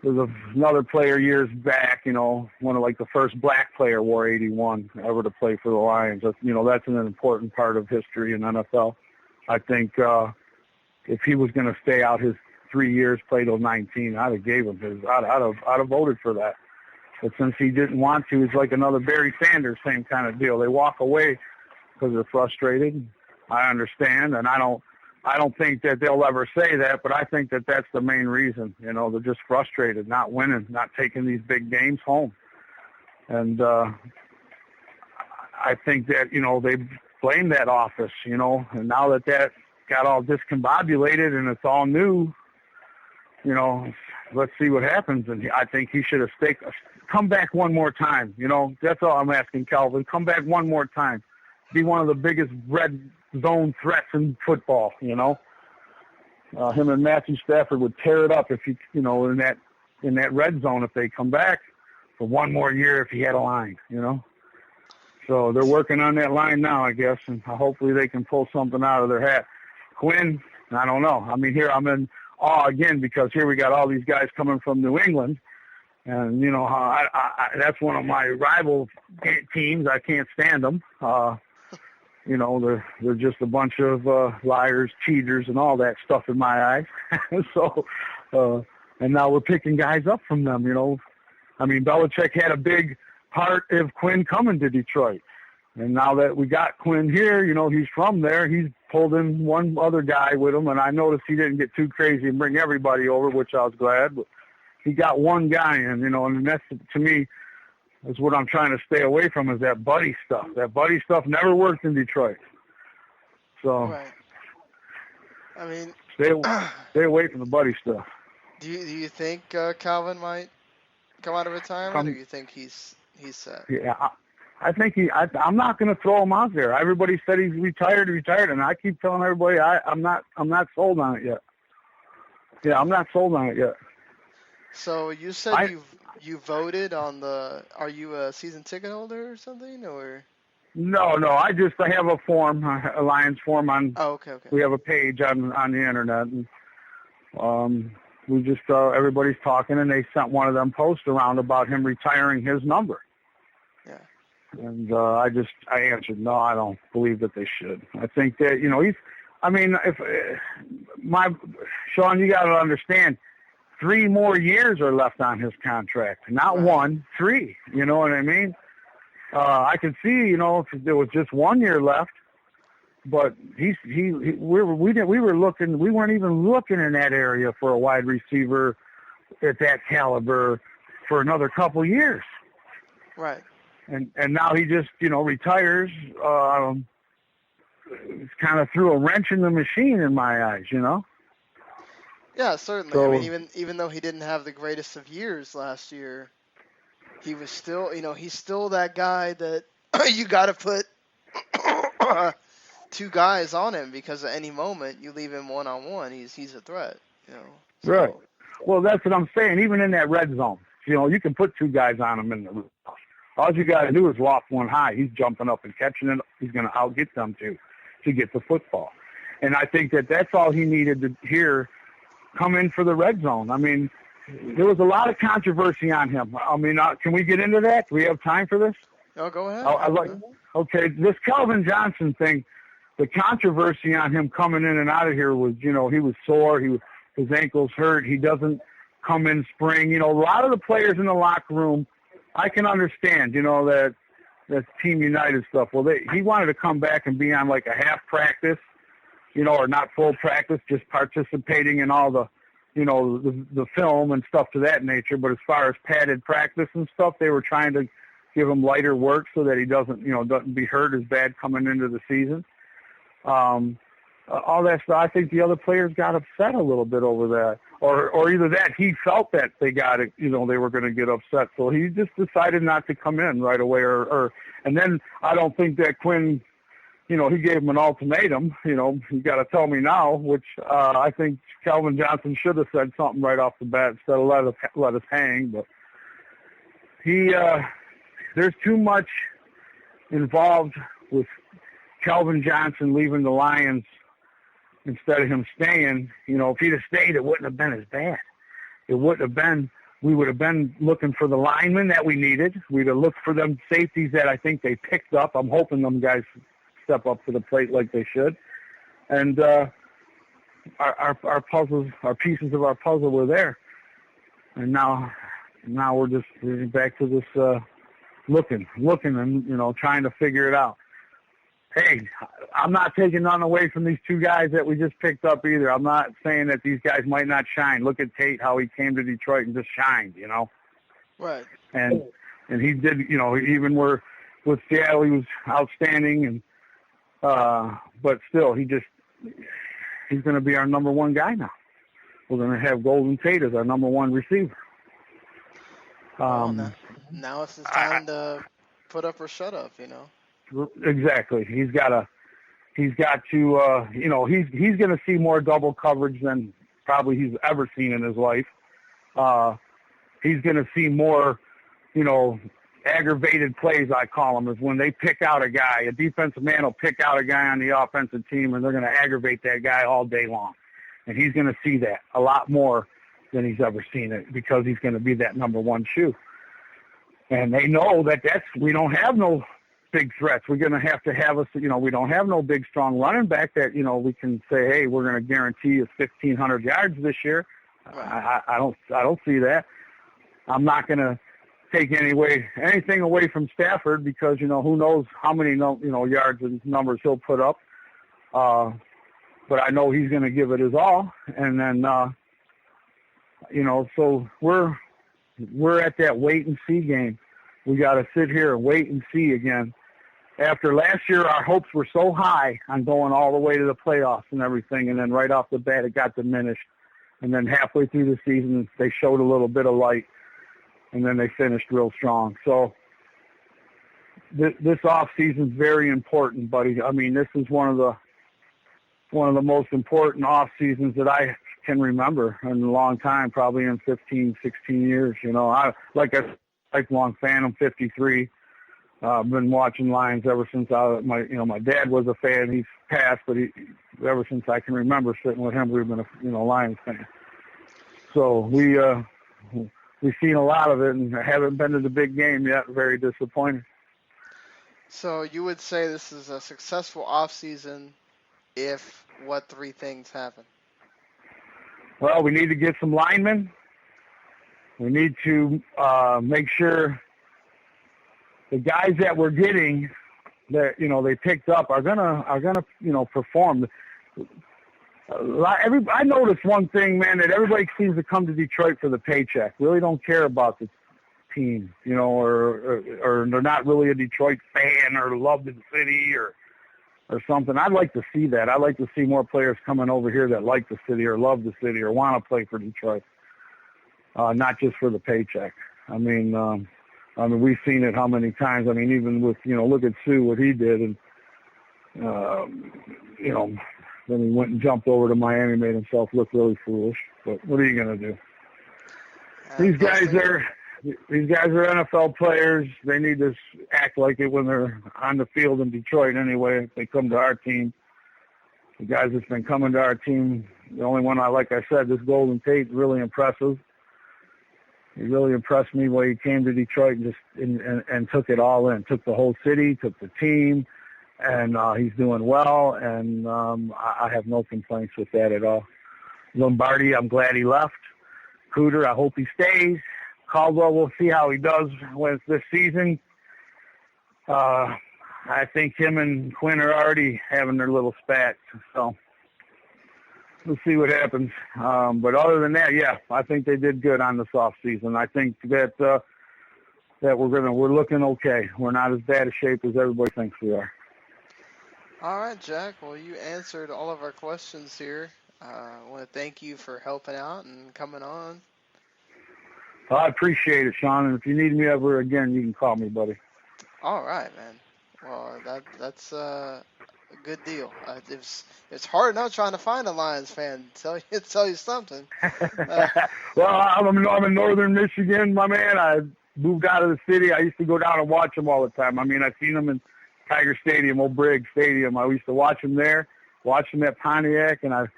S9: There's another player years back, one of the first black player wore 81 ever to play for the Lions. That's an important part of history in NFL. I think if he was going to stay out his 3 years, play till 19, I'd have gave him his. I'd have voted for that. But since he didn't want to, it's like another Barry Sanders, same kind of deal. They walk away because they're frustrated. I understand, and I don't think that they'll ever say that, but I think that that's the main reason. They're just frustrated, not winning, not taking these big games home. And I think that, they blame that office, and now that got all discombobulated and it's all new, let's see what happens. And I think he should have come back one more time. That's all I'm asking Calvin. Come back one more time. Be one of the biggest red zone threats in football, him and Matthew Stafford would tear it up if in that red zone if they come back for one more year if he had a line, So they're working on that line now, I guess, and hopefully they can pull something out of their hat. Quinn, I don't know. I mean, here I'm in awe again because here we got all these guys coming from New England, and that's one of my rival teams. I can't stand them. They're just a bunch of liars, cheaters, and all that stuff in my eyes. So, and now we're picking guys up from them, I mean, Belichick had a big part of Quinn coming to Detroit. And now that we got Quinn here, he's from there. He's pulled in one other guy with him, and I noticed he didn't get too crazy and bring everybody over, which I was glad. But he got one guy in, and that's, to me, is what I'm trying to stay away from is that buddy stuff. That buddy stuff never worked in Detroit. So,
S5: right. I mean,
S9: stay away from the buddy stuff.
S5: Do you think Calvin might come out of retirement, or do you think he's set?
S9: Yeah, I think I'm not going to throw him out there. Everybody said he's retired, and I keep telling everybody I'm not sold on it yet. Yeah, I'm not sold on it yet. So
S5: you said you voted on the. Are you a season ticket holder or something, or?
S9: No. I have a form, a Lions form on.
S5: Oh, okay.
S9: We have a page on the internet, and we just everybody's talking, and they sent one of them posts around about him retiring his number.
S5: Yeah.
S9: And I answered no. I don't believe that they should. I think that he's. I mean, Sean, you got to understand. 3 more years are left on his contract. Not 1, 3. You know what I mean? I could see, if there was just 1 year left, but we weren't even looking in that area for a wide receiver at that caliber for another couple years.
S5: Right.
S9: And now he just, retires. It's kind of threw a wrench in the machine in my eyes,
S5: Yeah, certainly.
S9: So,
S5: I mean, even though he didn't have the greatest of years last year, he was still, he's still that guy that you got to put two guys on him, because at any moment you leave him one-on-one, he's a threat. So.
S9: Right. Well, that's what I'm saying. Even in that red zone, you can put two guys on him in the roof. All you got to do is loft one high. He's jumping up and catching it. He's going to outget them to get the football. And I think that's all he needed to hear come in for the red zone. I mean, there was a lot of controversy on him. I mean, can we get into that? Do we have time for this?
S5: Oh, go ahead.
S9: Okay, this Calvin Johnson thing, the controversy on him coming in and out of here was, he was sore. His ankle's hurt. He doesn't come in spring. A lot of the players in the locker room, I can understand, that's Team United stuff. Well, he wanted to come back and be on like a half practice, or not full practice, just participating in all the, the film and stuff to that nature. But as far as padded practice and stuff, they were trying to give him lighter work so that he doesn't be hurt as bad coming into the season. All that stuff. I think the other players got upset a little bit over that, or either that he felt that they got it, they were going to get upset, so he just decided not to come in right away. And then I don't think that Quinn, he gave him an ultimatum. You got to tell me now, which I think Calvin Johnson should have said something right off the bat instead of let us hang. But there's too much involved with Calvin Johnson leaving the Lions instead of him staying. If he'd have stayed, it wouldn't have been as bad. It wouldn't have been. We would have been looking for the linemen that we needed. We'd have looked for them safeties that I think they picked up. I'm hoping them guys step up to the plate like they should. And our puzzles, our pieces of our puzzle were there. And now we're back to this looking and trying to figure it out. Hey, I'm not taking none away from these two guys that we just picked up either. I'm not saying that these guys might not shine. Look at Tate, how he came to Detroit and just shined,
S5: Right.
S9: And he did, even with Seattle, he was outstanding. And but still, he's going to be our number one guy now. We're going to have Golden Tate as our number one receiver.
S5: Now it's his time to put up or shut up,
S9: Exactly. He's got to, he's going to see more double coverage than probably he's ever seen in his life. He's going to see more, aggravated plays, I call them, is when they pick out a guy. A defensive man will pick out a guy on the offensive team, and they're going to aggravate that guy all day long. And he's going to see that a lot more than he's ever seen it, because he's going to be that number one shoe. And they know we don't have no big threats. We're going to have we don't have no big, strong running back that, we can say, hey, we're going to guarantee us 1,500 yards this year. Right. I don't see that. I'm not going to take anything away from Stafford, because, who knows how many, yards and numbers he'll put up. But I know he's going to give it his all. And then, so we're at that wait and see game. We got to sit here and wait and see again. After last year, our hopes were so high on going all the way to the playoffs and everything, and then right off the bat, it got diminished. And then halfway through the season, they showed a little bit of light, and then they finished real strong. So this off season is very important, buddy. I mean, this is one of the most important off seasons that I can remember in a long time, probably in 15, 16 years. Like a lifelong fan. I'm 53. I've been watching Lions ever since my dad was a fan. He's passed, but ever since I can remember sitting with him, we've been a Lions fan. So we've seen a lot of it, and haven't been to the big game yet. Very disappointed.
S5: So you would say this is a successful offseason if what three things happen?
S9: Well, we need to get some linemen. We need to make sure the guys that we're getting, that they picked up, are gonna perform. I noticed one thing, man, that everybody seems to come to Detroit for the paycheck. Really don't care about the team, you know, or they're not really a Detroit fan or love the city or something. I'd like to see that. I'd like to see more players coming over here that like the city or love the city or want to play for Detroit, not just for the paycheck. I mean, we've seen it how many times. I mean, even with, you know, look at Sue, what he did, and you know, then he went and jumped over to Miami, made himself look really foolish. But what are you going to do? These guys are NFL players. They need to act like it when they're on the field in Detroit anyway. If they come to our team, the guys that's been coming to our team, the only one like I said, this Golden Tate, really impressive. He really impressed me when he came to Detroit and took it all in. Took the whole city, took the team, and he's doing well, and I have no complaints with that at all. Lombardi, I'm glad he left. Cooter, I hope he stays. Caldwell, we'll see how he does with this season. I think him and Quinn are already having their little spat, so we'll see what happens. But other than that, yeah, I think they did good on this off season. I think that we're looking okay. We're not as bad a shape as everybody thinks we are.
S5: All right, Jack. Well, you answered all of our questions here. I want to thank you for helping out and coming on.
S9: I appreciate it, Sean, and if you need me ever again, you can call me, buddy.
S5: All right, man. Well, that's a good deal. It's hard enough trying to find a Lions fan. Tell you something.
S9: Well, I'm in northern Michigan, my man. I moved out of the city. I used to go down and watch them all the time. I mean, I've seen them in Tiger Stadium, Old Briggs Stadium. I used to watch them there, watch them at Pontiac, and I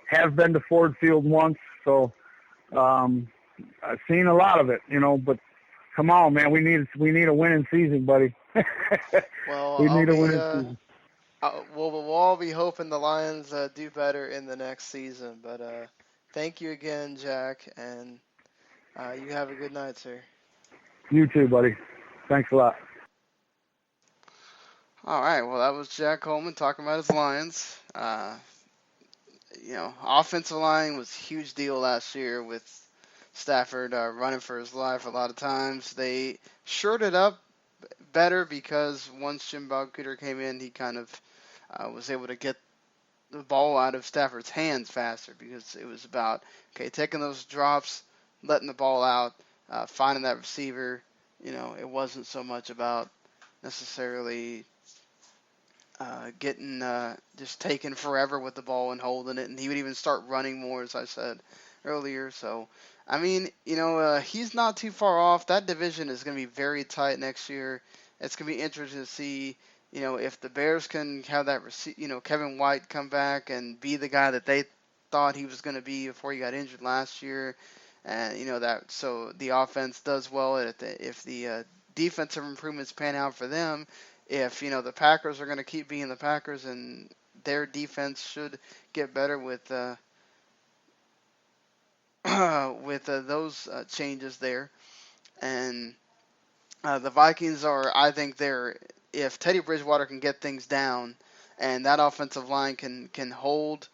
S9: have been to Ford Field once, so I've seen a lot of it, you know. But come on, man, we need a winning season, buddy.
S5: Well,
S9: we need a winning season.
S5: We'll all be hoping the Lions do better in the next season. But thank you again, Jack, and you have a good night, sir.
S9: You too, buddy. Thanks a lot.
S5: All right, well, that was Jack Coleman talking about his Lions. You know, offensive line was a huge deal last year with Stafford running for his life a lot of times. They shored it up better because once Jim Bob-Cooter came in, he kind of was able to get the ball out of Stafford's hands faster because it was about, okay, taking those drops, letting the ball out, finding that receiver. You know, it wasn't so much about necessarily getting just taking forever with the ball and holding it, and he would even start running more, as I said earlier. So, I mean, you know, he's not too far off. That division is going to be very tight next year. It's going to be interesting to see, you know, if the Bears can have that, Kevin White come back and be the guy that they thought he was going to be before he got injured last year, and you know that. So the offense does well if the defensive improvements pan out for them. If, you know, the Packers are going to keep being the Packers and their defense should get better with those changes there. And the Vikings I think if Teddy Bridgewater can get things down and that offensive line can hold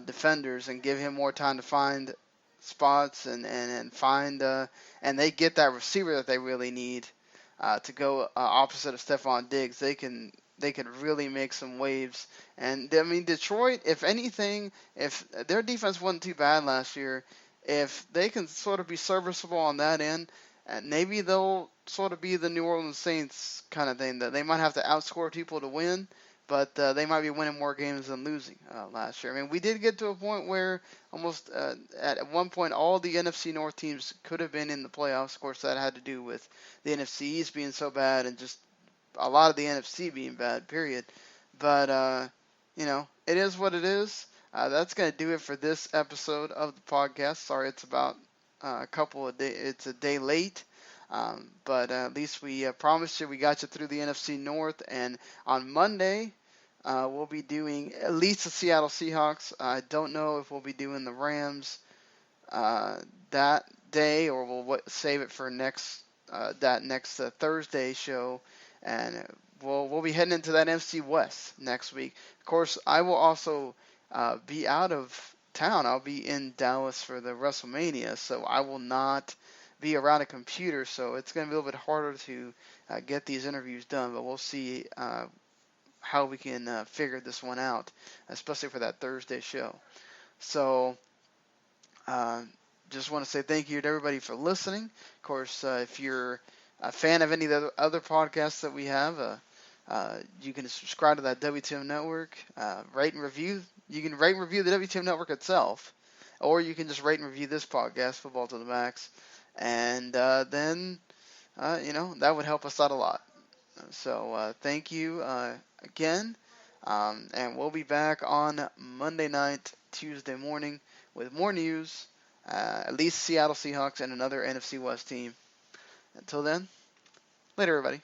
S5: defenders and give him more time to find spots and find and they get that receiver that they really need, to go opposite of Stephon Diggs, they can really make some waves. And I mean, Detroit, if anything, if their defense wasn't too bad last year, if they can sort of be serviceable on that end, and maybe they'll sort of be the New Orleans Saints kind of thing, that they might have to outscore people to win, but they might be winning more games than losing last year. I mean, we did get to a point where almost at one point all the NFC North teams could have been in the playoffs. Of course, that had to do with the NFC East being so bad and just a lot of the NFC being bad, period. But, you know, it is what it is. That's going to do it for this episode of the podcast. Sorry, it's about a couple of days. It's a day late. But at least we promised you we got you through the NFC North. And on Monday, we'll be doing at least the Seattle Seahawks. I don't know if we'll be doing the Rams that day, or we'll save it for that next Thursday show. And we'll be heading into that NFC West next week. Of course, I will also be out of town. I'll be in Dallas for the WrestleMania, so I will not be around a computer, so it's going to be a little bit harder to get these interviews done. But we'll see how we can figure this one out, especially for that Thursday show. So just want to say thank you to everybody for listening. Of course, if you're a fan of any of the other podcasts that we have, you can subscribe to that WTM Network, rate and review. You can rate and review the WTM Network itself, or you can just rate and review this podcast, Football to the Max, and then, that would help us out a lot. So thank you again, and we'll be back on Monday night, Tuesday morning with more news, at least Seattle Seahawks and another NFC West team. Until then, later everybody.